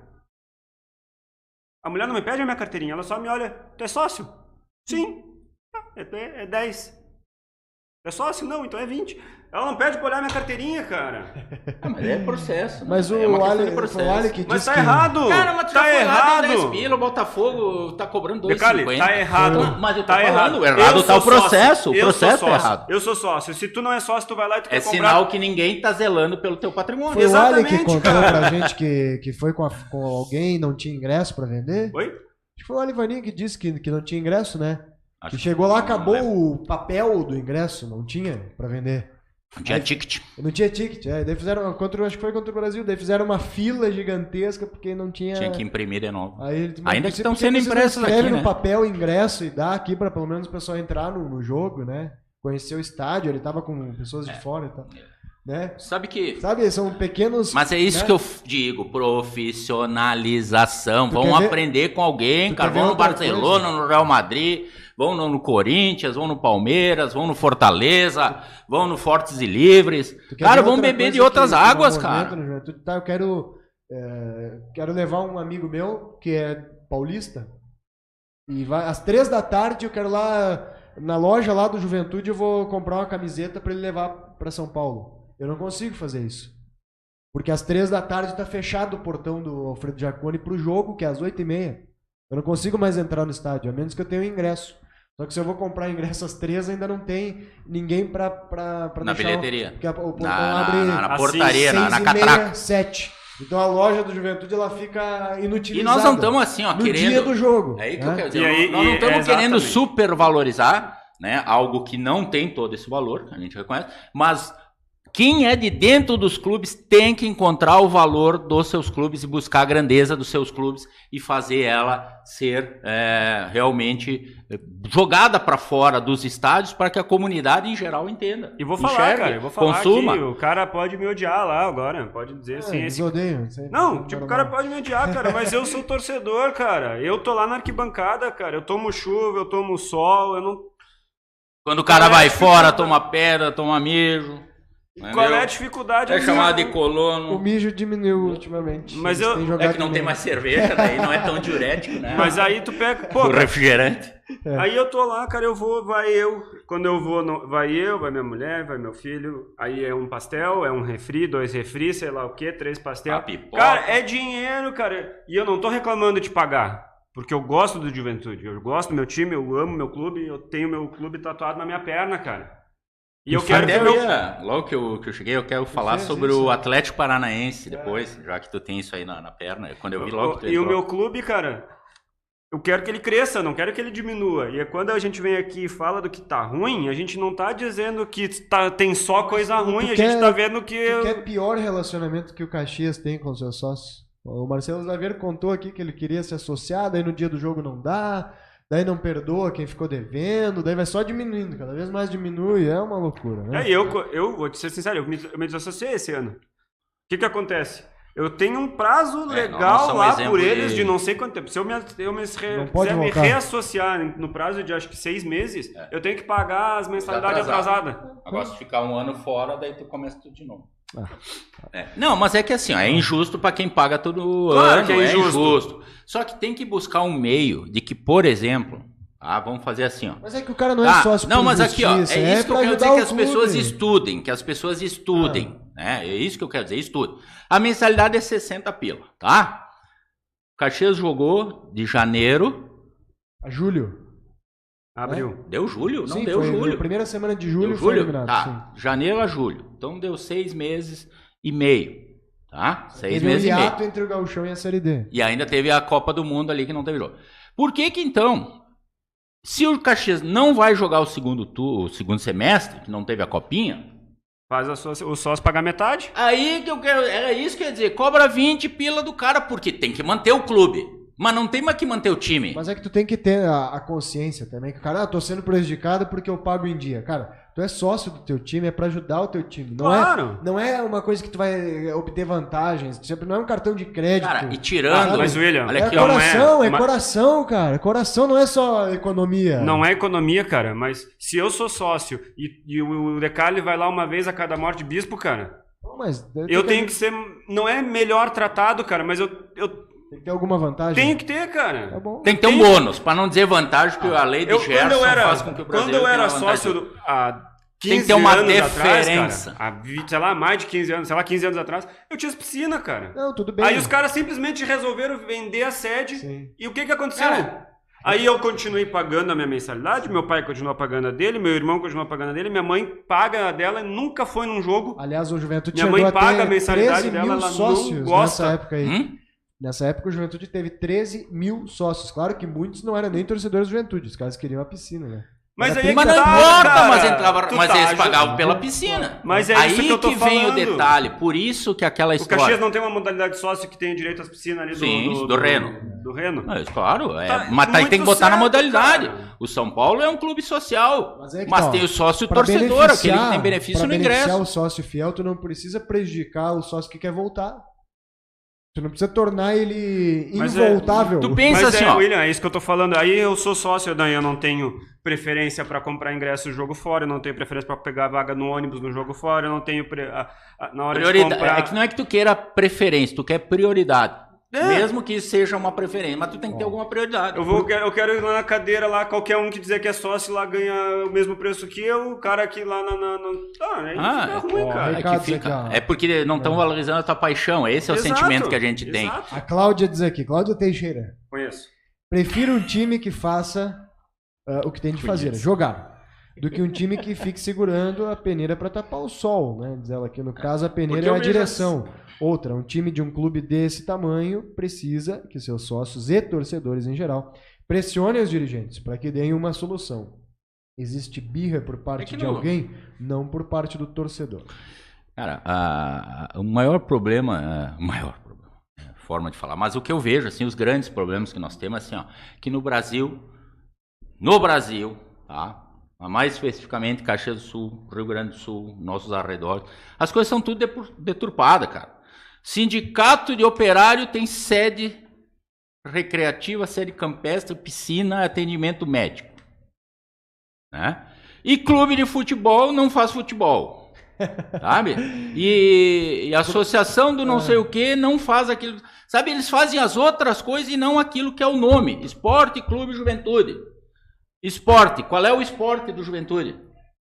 A mulher não me pede a minha carteirinha, ela só me olha. Tu é sócio? Sim. É 10. É sócio? Não, então é 20. Ela não pede pra olhar minha carteirinha, cara. Mas é processo. Mas é o Ali que Mas disse tá que... errado. Cara, mas tu tá já foi errado. lá, 10 pila, o Botafogo tá cobrando 2,50. Decali, tá errado. Mas eu tô tá falando, errado. errado tá o processo. O Eu processo sou tá sócio. errado. Eu sou sócio. Se tu não é sócio, tu vai lá e tu quer comprar. É sinal que ninguém tá zelando pelo teu patrimônio. Foi o Ali que Exatamente, contou cara. pra gente que foi com alguém e não tinha ingresso pra vender? Oi? Acho que foi o Alivaninho que disse que não tinha ingresso, né? Acho Que chegou lá, não acabou lembro. o papel do ingresso, não tinha pra vender. Não tinha ticket. Não tinha ticket, daí fizeram, acho que foi contra o Brasil, daí fizeram uma fila gigantesca porque não tinha... Tinha que imprimir de novo. Aí, Ainda que estão por sendo vocês não impressos escrevem aqui, no né? papel ingresso e dá aqui pra pelo menos o pessoal entrar no jogo, né? Conhecer o estádio, ele tava com pessoas de fora e tal. Né? Sabe que... Sabe, são pequenos... Mas é isso né? que eu digo, profissionalização. Tu Vão quer ver- aprender com alguém, tu cara. quer ver Vão no outra Barcelona, coisa? no Real Madrid, vão no Corinthians, vão no Palmeiras, vão no Fortaleza, vão no Fortes e Livres. Tu quer Cara, ver vão outra beber coisa de outras que dá águas, movimento cara. no Juventude? Tá, eu quero levar um amigo meu, que é paulista, e vai às 3 da tarde, eu quero lá na loja lá do Juventude, eu vou comprar uma camiseta pra ele levar pra São Paulo. Eu não consigo fazer isso. Porque às 3 da tarde tá fechado o portão do Alfredo Jaconi pro jogo, que é às 8h30. Eu não consigo mais entrar no estádio, a menos que eu tenha um ingresso. Só que se eu vou comprar ingresso às 3, ainda não tem ninguém pra Na deixar bilheteria. Porque o portão Na abre portaria, na 6h30, catraca. 7. Então a loja do Juventude ela fica inutilizada. E nós não estamos assim, ó, no querendo... dia do jogo. É aí que né? eu quero dizer. E aí- Nós não estamos querendo exatamente. supervalorizar, né, algo que não tem todo esse valor, que a gente reconhece, mas quem é de dentro dos clubes tem que encontrar o valor dos seus clubes e buscar a grandeza dos seus clubes e fazer ela ser realmente jogada para fora dos estádios para que a comunidade em geral entenda. E vou falar, enxergue, cara. Eu vou falar consuma. que o cara pode me odiar lá agora. Pode dizer assim. Eles odeiam. isso aí Não, é tipo, o normal. cara pode me odiar, cara, mas eu sou torcedor, cara. Eu tô lá na arquibancada, cara. Eu tomo chuva, eu tomo sol, eu não... Quando o cara Qual é a vai fora, dificuldade? toma pedra, toma mijo. Qual é a entendeu? dificuldade? É chamado de O colono. mijo diminuiu ultimamente. Mas Eles eu- têm É jogado que não tem menos. mais cerveja, daí não é tão diurético, né? Mas aí tu pega... Pô, O cara, refrigerante. aí eu tô lá, cara, eu vou, vai eu. Quando eu vou, vai eu, vai minha mulher, vai meu filho. Aí é um pastel, é um refri, 2 refri, sei lá o quê, 3 pastel. Uma pipoca. Cara, é dinheiro, cara. E eu não tô reclamando de pagar. Porque eu gosto do Juventude, eu gosto do meu time, eu amo meu clube, eu tenho meu clube tatuado na minha perna, cara. E eu quero Até que meu... logo que eu cheguei, eu quero falar fez sobre isso? o Atlético Paranaense depois, já que tu tem isso aí na perna. Quando eu vi logo que tu E o entrou. meu clube, cara, eu quero que ele cresça, não quero que ele diminua. E é quando a gente vem aqui e fala do que tá ruim, a gente não tá dizendo que tem só coisa ruim, a gente quer- tá vendo que... Tu quer pior relacionamento que o Caxias tem com os seus sócios? O Marcelo Zaveiro contou aqui que ele queria se associar, daí no dia do jogo não dá, daí não perdoa quem ficou devendo, daí vai só diminuindo, cada vez mais diminui, é uma loucura, né? É, eu vou te ser sincero, eu me desassociei esse ano. O que acontece? Eu tenho um prazo nós legal somos lá exemplo por eles de- de não sei quanto tempo. Se eu Não quiser pode me voltar. reassociar no prazo de acho que 6 meses, eu tenho que pagar as mensalidades Atrasado. atrasadas. Agora se ficar um ano fora, daí tu começa tudo de novo. Ah. Não, mas é que assim, ó, é injusto pra quem paga todo Claro ano, que é injusto. Só que tem que buscar um meio de que, por exemplo, vamos fazer assim, ó. Mas é que o cara não é sócio Não, por mas aqui, ó, é justiça, isso que eu pra quero ajudar dizer, que o as clube. pessoas estudem, né? É isso que eu quero dizer, estudem. A mensalidade é 60 pila, tá? O Caxias jogou de janeiro, A Julho. Abriu. deu julho? Não Sim, deu foi julho. na primeira semana de julho Deu foi julho? eliminado, Tá, janeiro a julho. Então deu 6 meses e meio, tá? 6 Teve um meses e meio. hiato entre o Gauchão e a Série D. E ainda teve a Copa do Mundo ali que não teve jogo. Por que então, se o Caxias não vai jogar o segundo semestre, que não teve a copinha, Faz o sócio pagar metade. aí que eu quero, era isso que eu ia dizer, cobra 20 pila do cara, porque tem que manter o clube. Mas não tem mais que manter o time. Mas é que tu tem que ter a consciência também, que o cara, tô sendo prejudicado porque eu pago em dia. Cara, tu é sócio do teu time, é pra ajudar o teu time. Claro. Não é uma coisa que tu vai obter vantagens, sempre não é um cartão de crédito. Cara, e tirando... Mas, William, olha É aqui, ó, coração, é mas- coração, cara. Coração não é só economia. Não é economia, cara, mas se eu sou sócio e o Decali vai lá uma vez a cada morte de bispo, cara, Não, mas eu tenho que ser... Não é melhor tratado, cara, mas eu Tem que ter alguma vantagem. tenho que ter, cara. Tá bom. tem que ter um bônus, pra não dizer vantagem, porque a lei de Gerson faz com que o Quando brasileiro eu tenha era uma vantagem. sócio há Tem que ter uma diferença. Atrás, cara, sei lá, mais de 15 anos, sei lá, 15 anos atrás, eu tinha as piscinas, cara. Não, tudo bem. Aí os caras simplesmente resolveram vender a sede. Sim. E o que aconteceu? Aí eu continuei pagando a minha mensalidade, meu pai continua pagando a dele, meu irmão continua pagando a dele, minha mãe paga a dela e nunca foi num jogo. Aliás, o Juventude minha mãe paga a mensalidade dela, ela sócios não gosta. Nessa época aí. Nessa época o Juventude teve 13 mil sócios. Claro que muitos não eram nem torcedores do Juventude, os caras queriam a piscina, né? Mas aí não importa, mas eles pagavam pela piscina. Mas é aí isso que eu tô falando. Vem o detalhe, por isso que aquela história... O Caxias não tem uma modalidade sócio que tem direito às piscinas ali do Reno. Do Reno? Claro, mas aí tem que botar na modalidade. Cara. O São Paulo é um clube social, mas tem o sócio torcedor, aquele que tem benefício no ingresso. Para beneficiar o sócio fiel, tu não precisa prejudicar o sócio que quer voltar. Tu não precisa tornar ele involtável. Tu pensa assim, William, é isso que eu tô falando. Aí eu sou sócio, daí eu não tenho preferência para comprar ingresso no jogo fora, eu não tenho preferência para pegar vaga no ônibus no jogo fora, eu não tenho na hora de comprar... É que não é que tu queira preferência, tu quer prioridade. Mesmo que isso seja uma preferência, mas tu tem que ter alguma prioridade. Eu quero ir lá na cadeira, lá, qualquer um que dizer que é sócio lá ganha o mesmo preço que eu, o cara aqui lá fica ruim, cara. É porque não estão valorizando a tua paixão, esse é o sentimento que a gente tem. A Cláudia diz aqui, Cláudia Teixeira. Conheço. Prefiro um time que faça o que tem de fazer, jogar, do que um time que fique segurando a peneira para tapar o sol, né? Diz ela aqui, no caso a peneira é a direção. Outra, um time de um clube desse tamanho precisa que seus sócios e torcedores em geral pressionem os dirigentes para que deem uma solução. Existe birra por parte de alguém, não por parte do torcedor. Cara, o maior problema, forma de falar, mas o que eu vejo, assim, os grandes problemas que nós temos, assim, que no Brasil, tá? Mais especificamente Caxias do Sul, Rio Grande do Sul, nossos arredores, as coisas são tudo deturpadas, cara. Sindicato de operário tem sede recreativa, sede campestre, piscina, atendimento médico, né? E clube de futebol não faz futebol, sabe? E associação do não sei o que não faz aquilo, sabe? Eles fazem as outras coisas e não aquilo que é o nome, Esporte Clube Juventude. Esporte, qual é o esporte do Juventude?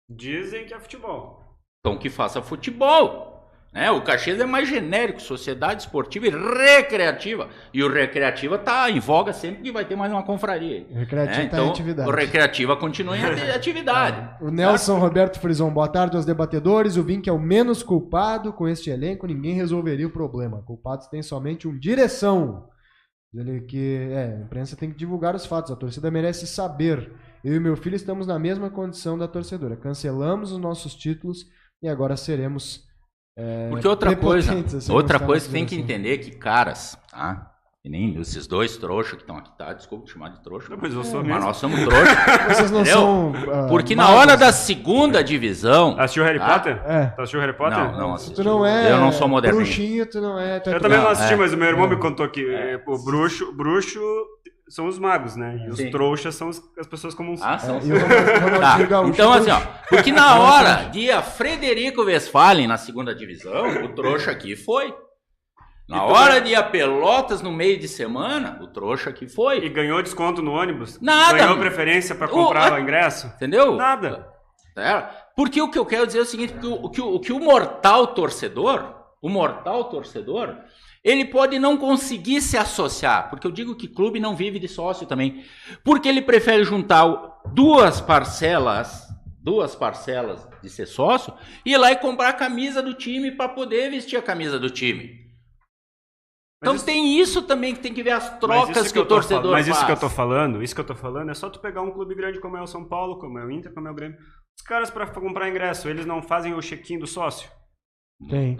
Dizem que é futebol. Então que faça futebol. O Caxias é mais genérico, sociedade esportiva e recreativa. E o recreativa está em voga sempre que vai ter mais uma confraria. Recreativa está em atividade. O recreativa continua em atividade. O Nelson Roberto Frison, boa tarde aos debatedores. O Vink é o menos culpado. Com este elenco, ninguém resolveria o problema. Culpados tem somente um direção. Ele que a imprensa tem que divulgar os fatos. A torcida merece saber. Eu e meu filho estamos na mesma condição da torcedora. Cancelamos os nossos títulos e agora seremos... Porque outra coisa que tem que entender é que caras, tá? E nem esses dois trouxas que estão aqui, tá? Desculpa te chamar de trouxa. Mas eu sou mas nós somos trouxas. Vocês não são. Porque na hora da segunda divisão. Assistiu Harry Potter? Tu assistiu Harry Potter? Não assisti. Tu não é. Eu não sou moderninho. Bruxinho, tu não é. Eu também não assisti, mas o meu irmão me contou que o bruxo são os magos, né? E os trouxas são as pessoas comuns. São. Então, assim, porque na hora de Frederico Westphalen na segunda divisão, o trouxa aqui foi. Na hora de ir a Pelotas no meio de semana, o trouxa aqui foi. E ganhou desconto no ônibus? Nada. Ganhou preferência para comprar o ingresso? Entendeu? Nada. Porque o que eu quero dizer é o seguinte, que o mortal torcedor, ele pode não conseguir se associar, porque eu digo que clube não vive de sócio também, porque ele prefere juntar duas parcelas de ser sócio e ir lá e comprar a camisa do time para poder vestir a camisa do time. Então tem isso também que tem que ver as trocas que o torcedor faz. Mas isso que eu tô falando é só tu pegar um clube grande como é o São Paulo, como é o Inter, como é o Grêmio. Os caras para comprar ingresso, eles não fazem o check-in do sócio? Tem,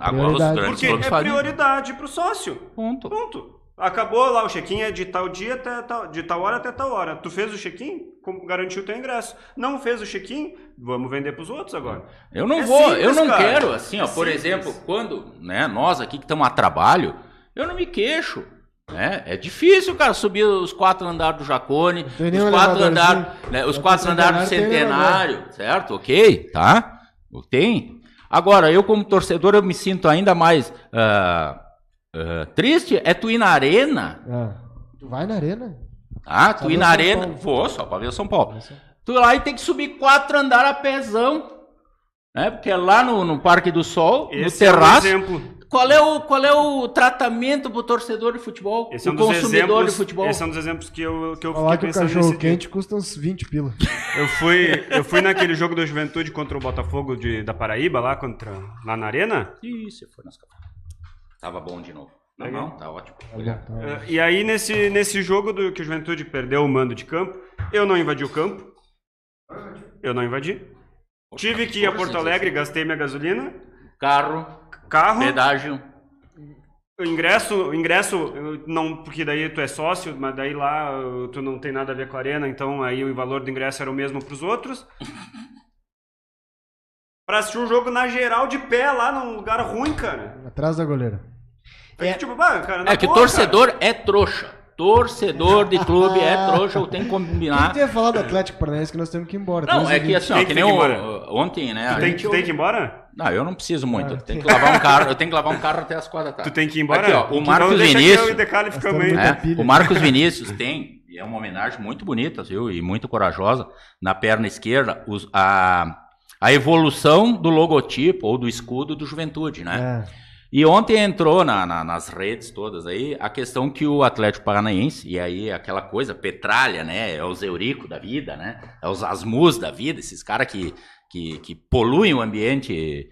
porque é prioridade pro sócio. Ponto. Acabou lá o check-in, é de tal dia de tal hora até tal hora. Tu fez o check-in, garantiu o teu ingresso. Não fez o check-in, vamos vender pros outros agora. Eu não quero, assim, por exemplo, quando nós aqui que estamos a trabalho, eu não me queixo. É difícil, cara, subir os 4 andares do Jacone, os 4 andares do Centenário, certo? Ok, tá? Tem. Agora, eu como torcedor, eu me sinto ainda mais triste, tu ir na arena. Tu vai na arena? Tu ir na arena, vou só pra ver o São Paulo. Tu ir lá e tem que subir 4 andares a pezão. Né? Porque é lá no Parque do Sol, Esse no terraço. É um exemplo. Qual é o tratamento pro torcedor de futebol? Esse é o consumidor de futebol? Esse é um dos exemplos que eu Falar fiquei que o pensando cachorro quente custa uns 20 pila. Eu fui naquele jogo da Juventude contra o Botafogo da Paraíba, lá na Arena. Isso, foi nas capas. Tava bom de novo. Não, tá ótimo. E aí, nesse jogo que o Juventude perdeu o mando de campo, eu não invadi o campo. Eu não invadi. Tive que ir a Porto Alegre, gastei minha gasolina. Carro. Pedágio. O ingresso, não, porque daí tu é sócio, mas daí lá tu não tem nada a ver com a Arena, então aí o valor do ingresso era o mesmo pros outros. Pra assistir um jogo na geral de pé lá num lugar ruim, cara. Atrás da goleira. Que o torcedor é trouxa. Torcedor de clube é trouxa, eu tenho que combinar. Eu tinha falado do Atlético Paranaense que nós temos que ir embora. Não, é que assim, ó, que nem ontem, né? Tu tem que ir embora? Não, eu não preciso muito. Eu tenho que lavar um carro, até as 4 da tarde. Tu tem que ir embora? Aqui, ó, o Marcos Vinícius. O Marcos Vinícius tem, e é uma homenagem muito bonita, viu? E muito corajosa, na perna esquerda, a evolução do logotipo ou do escudo do Juventude, né? E ontem entrou nas redes todas aí a questão que o Atlético Paranaense, e aí aquela coisa, petralha, né? É os Eurico da vida, né? É os Asmus da vida, esses caras que poluem o ambiente,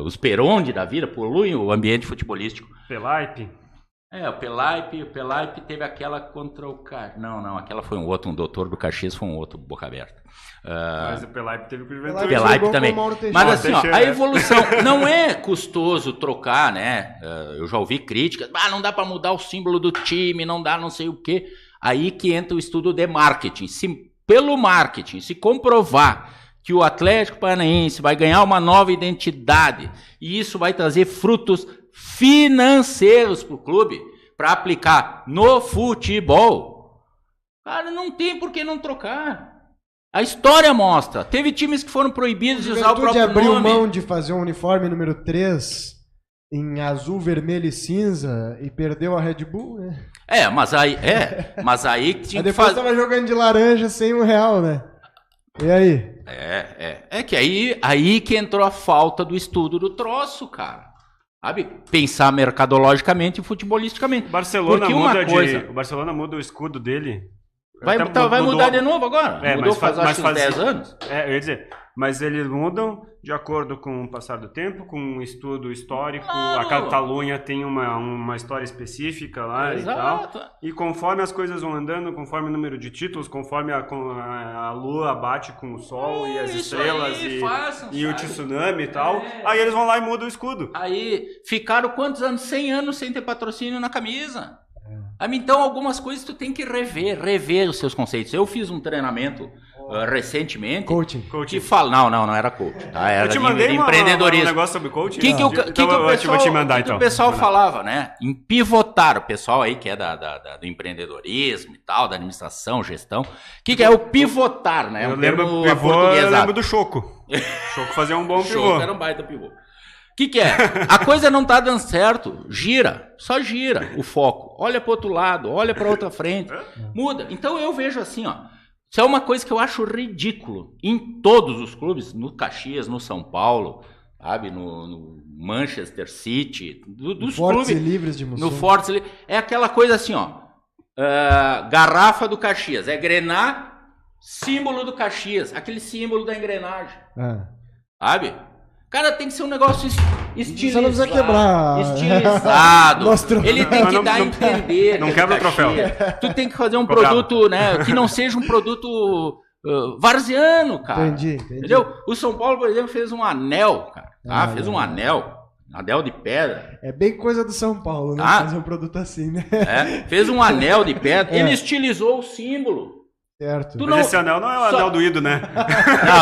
os Peronde da vida, poluem o ambiente futebolístico. Pelaipe. O Pelaipe teve aquela contra o Caxias. Não, aquela foi um doutor do Caxias foi um outro boca aberta. Mas o Pelaipe teve com o Juventude. Pelaipe também. Mas assim, ó, a evolução não é custoso trocar, né? Eu já ouvi críticas, não dá para mudar o símbolo do time, não dá não sei o quê. Aí que entra o estudo de marketing. Pelo marketing, se comprovar que o Atlético Paranaense vai ganhar uma nova identidade e isso vai trazer frutos financeiros para o clube, para aplicar no futebol, cara, não tem por que não trocar. A história mostra. Teve times que foram proibidos de usar o próprio nome. Abriu mão de fazer um uniforme número 3 em azul, vermelho e cinza e perdeu a Red Bull, né? Mas aí tinha que fazer. Depois tava jogando de laranja sem R$1, né? E aí? É que aí que entrou a falta do estudo do troço, cara. Sabe? Pensar mercadologicamente e futebolisticamente. O Barcelona muda o escudo dele. Vai mudar de novo agora? Mudou faz 10 anos? Eu ia dizer, mas eles mudam de acordo com o passar do tempo, com um estudo histórico. Claro. A Catalunha tem uma história específica lá. Exato. E tal. E conforme as coisas vão andando, conforme o número de títulos, conforme a lua bate com o sol e as estrelas e o tsunami e tal, aí eles vão lá e mudam o escudo. Aí ficaram quantos anos? 100 anos sem ter patrocínio na camisa. Então algumas coisas tu tem que rever os seus conceitos. Eu fiz um treinamento recentemente. Coaching. Que fala, não era coaching. Tá? Era eu te mandei de empreendedorismo. Um negócio sobre coaching. O pessoal falava, né? Em pivotar, o pessoal aí que é do empreendedorismo e tal, da administração, gestão. O que é o pivotar, né? Eu lembro do Choco. Choco fazia um bom pivô. Choco era um baita pivô. O que é? A coisa não tá dando certo, só gira o foco. Olha para outro lado, olha para outra frente, muda. Então eu vejo assim, ó, isso é uma coisa que eu acho ridículo em todos os clubes, no Caxias, no São Paulo, sabe, no Manchester City, dos Fortes clubes. E livres de Mussum. No Fortes e Livres. É aquela coisa assim, ó, garrafa do Caxias, é grenar, símbolo do Caxias, aquele símbolo da engrenagem, sabe? Cara, tem que ser um negócio estilizado. Só não precisa quebrar. Estilizado. Ele tem que dar a entender. Não quebra o troféu. Tu tem que fazer um produto, né? Que não seja um produto varziano, cara. Entendi. Entendeu? O São Paulo, por exemplo, fez um anel, cara. Fez um anel de pedra. É bem coisa do São Paulo, né? Fazer um produto assim, né? Fez um anel de pedra. Ele estilizou o símbolo. Certo. Mas esse anel não é o anel do Ido, né?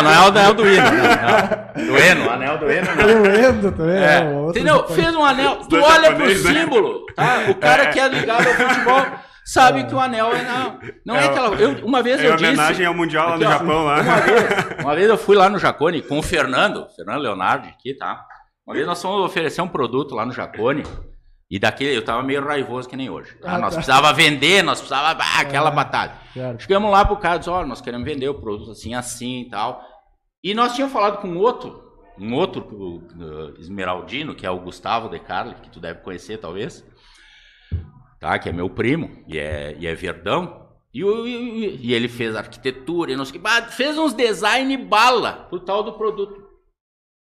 Não é o anel do Ido. Não. Do Eno, o anel do Eno. Tem o Endo também. Entendeu? Fez um anel. Tu olha pro símbolo, tá? O cara que é ligado ao futebol sabe que o anel não é aquela... Uma vez eu disse... É homenagem ao Mundial lá no Japão. Lá. Uma vez eu fui lá no Jacone com o Fernando Leonardo aqui, tá? Uma vez nós fomos oferecer um produto lá no Jacone. E daquele, eu tava meio raivoso que nem hoje. Nós precisava vender, nós precisava aquela batalha. Claro. Chegamos lá pro cara e disse, nós queremos vender o produto assim e tal. E nós tínhamos falado com outro um outro esmeraldino, que é o Gustavo De Carli, que tu deve conhecer, talvez, tá? Que é meu primo, e é verdão. E ele fez arquitetura, e não sei o que, fez uns design bala pro tal do produto.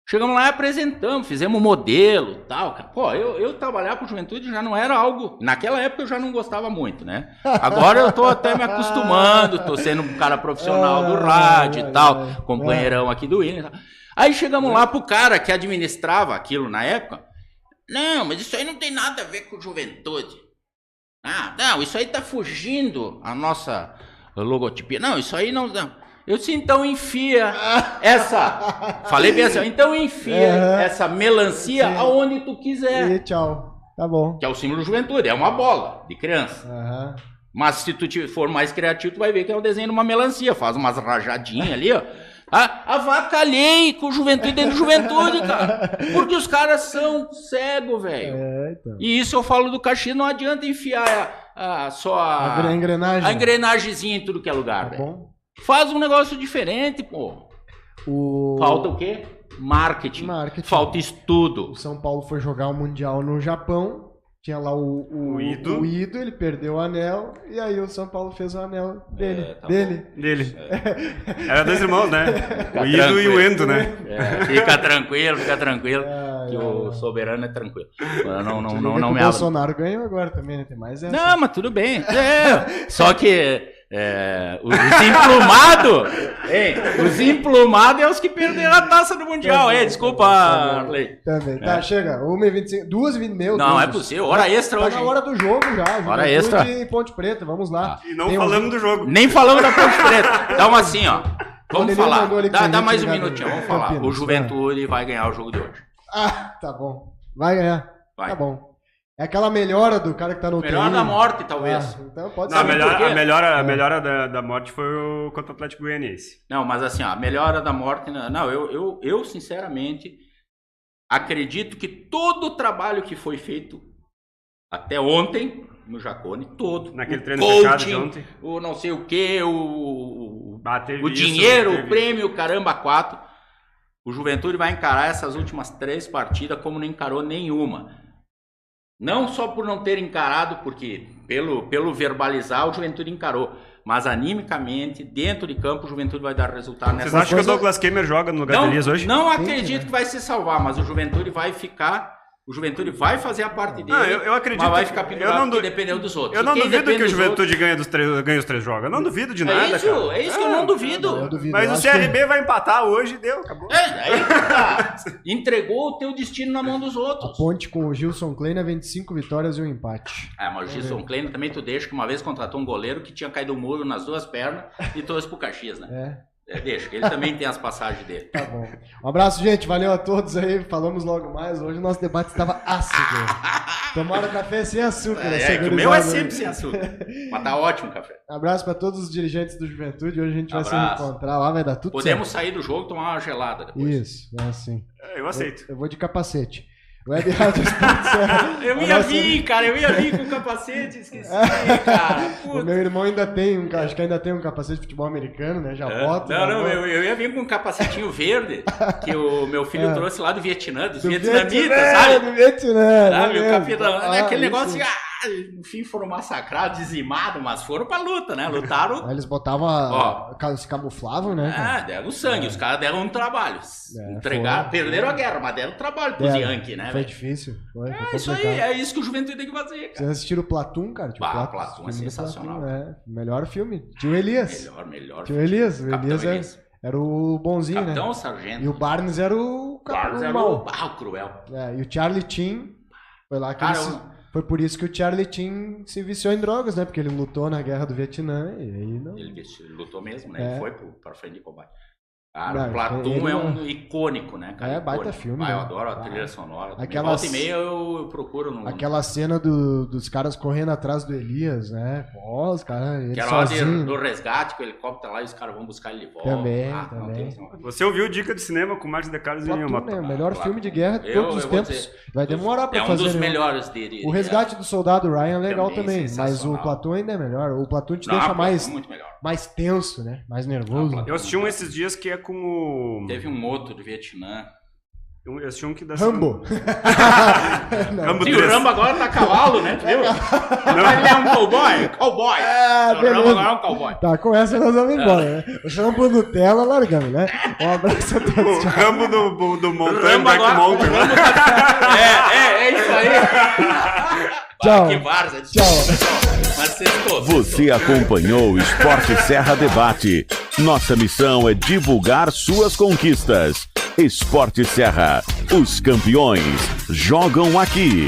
Chegamos lá e apresentamos, fizemos modelo e tal. Pô, eu trabalhar com juventude já não era algo... Naquela época eu já não gostava muito, né? Agora eu tô até me acostumando, tô sendo um cara profissional do rádio e tal, companheirão aqui do William e tal. Aí chegamos lá pro cara que administrava aquilo na época. Não, mas isso aí não tem nada a ver com juventude. Ah, não, isso aí tá fugindo a nossa logotipia. Não, isso aí não... Eu disse, então enfia essa... Falei bem assim, então enfia essa melancia aonde tu quiser. E tchau, tá bom. Que é o símbolo da juventude, é uma bola de criança. Mas se tu for mais criativo, tu vai ver que é o desenho de uma melancia. Faz umas rajadinhas ali, ó. Avacalhei com juventude dentro de juventude, cara. Porque os caras são cegos, velho. Então. E isso eu falo do Caxias, não adianta enfiar só a engrenagemzinha em tudo que é lugar, velho. Bom. Faz um negócio diferente, pô. Falta o quê? Marketing. Falta estudo. O São Paulo foi jogar o Mundial no Japão. Tinha lá o Ido, ele perdeu o anel. E aí o São Paulo fez o anel dele. Dele. Era dois irmãos, né? O Ido tranquilo. E o Endo, né? Fica tranquilo. Que o soberano é tranquilo. Não me O Bolsonaro ganhou agora também, né? Tem mais essa. Não, mas tudo bem. Só que... os emplumados é os que perderam a taça do Mundial. Desculpa, Arley. Também. Tá, chega. 1h25, 2h20. Não, é possível. Hora extra hoje. Tá na hora do jogo já. Hora extra. E Ponte Preta, vamos lá. E não falamos do jogo. Nem falamos da Ponte Preta. Então assim, ó. Vamos falar. Dá mais um minutinho, vamos falar. O Juventude vai ganhar o jogo de hoje. Tá bom. Vai ganhar. Tá bom. É aquela melhora do cara que tá no UTI. Melhora da morte, talvez. Então pode ser. A melhora da morte foi contra o Atlético Goianiense. Não, mas assim, a melhora da morte... Não, eu sinceramente acredito que todo o trabalho que foi feito até ontem no Jacone, todo. Naquele treino fechado de ontem. O não sei o que, o dinheiro, o prêmio, caramba, 4. O Juventude vai encarar essas últimas 3 partidas como não encarou nenhuma. Não só por não ter encarado, porque pelo verbalizar o Juventude encarou, mas animicamente, dentro de campo, o Juventude vai dar resultado nessa. Vocês acham que o Douglas Kemmer joga no lugar de Elias hoje? Não acredito que vai se salvar, mas o Juventude vai ficar... O Juventude vai fazer a parte dele, eu acredito, mas vai ficar pendurado porque dependeu dos outros. Eu não duvido que o Juventude ganhe os 3 jogos. Eu não duvido de nada, cara. É isso que eu não duvido. Mas o CRB vai empatar hoje, deu, acabou. Entregou o teu destino na mão dos outros. A Ponte com o Gilson Kleina, 25 vitórias e um empate. Mas o Gilson Kleina também tu deixa que uma vez contratou um goleiro que tinha caído o muro nas 2 pernas e trouxe pro Caxias, né? Deixa, que ele também tem as passagens dele. Tá bom. Um abraço, gente. Valeu a todos aí. Falamos logo mais. Hoje o nosso debate estava ácido. Tomaram café sem açúcar. O meu é sempre sem açúcar. Mas tá ótimo o café. Abraço para todos os dirigentes do Juventude. Hoje a gente vai se encontrar lá. Vai dar tudo Podemos certo. Sair do jogo e tomar uma gelada depois. Isso, é assim. Eu aceito. Eu vou de capacete. Web Rádio Esporte Serra. Eu ia vir com o capacete, esqueci, cara. Puta. O meu irmão ainda tem acho que ainda tem um capacete de futebol americano, né? Já bota. Eu ia vir com um capacetinho verde que o meu filho trouxe lá do Vietnã, dos vietnamitas, sabe? Do Vietnã, sabe? O capitão, aquele negócio enfim, foram massacrados, dizimados, mas foram pra luta, né? Lutaram. Eles botavam, se camuflavam, né? Deram sangue, os caras deram um trabalho. Entregaram, perderam a guerra, mas deram trabalho pros Yankee, né? Foi difícil. Foi isso aí, é isso que o Juventude tem que fazer, cara. Vocês assistiram o Platoon, cara? Platoon é sensacional. Melhor filme. Tinha o Elias. Melhor. Tinha o Elias. O Elias era o bonzinho, Capitão né? Sargento. E o Barnes era o mal. O cruel. E o Charlie Chin foi lá que foi por isso que o Charlie Chin se viciou em drogas, né? Porque ele lutou na guerra do Vietnã e aí não... Ele lutou mesmo, né? Ele foi pra frente de combate. Cara, o Platoon é um icônico, né, cara? Baita filme. Eu adoro a trilha sonora. Volta e meia eu procuro no... Aquela cena dos caras correndo atrás do Elias, né? Pô, os caras... Que era lá do resgate, com o helicóptero lá e os caras vão buscar ele de volta. Também. Você ouviu Dica de Cinema com o Marcos de Carlos e o Platoon, o melhor filme de guerra de todos os tempos. Vai demorar pra fazer. É um dos melhores dele. O Resgate do Soldado Ryan é legal também, mas o Platoon ainda é melhor. O Platoon te deixa mais tenso, né? Mais nervoso. Eu assisti um esses dias que é com o... Teve um outro do Vietnã. Eu assisti um que dá Rambo. Rambo. E o Rambo agora tá cavalo, né? Tu viu? Não, ele é um cowboy. Cowboy. O Rambo agora é um cowboy. Tá, com essa nós vamos embora, né? O Rambo Nutella largamos, né? Um abraço a todos. O Rambo do Mountain Black Mountain. É isso aí. Tchau. Que várzea. Tchau. Você acompanhou o Esporte Serra Debate. Nossa missão é divulgar suas conquistas. Esporte Serra. Os campeões jogam aqui.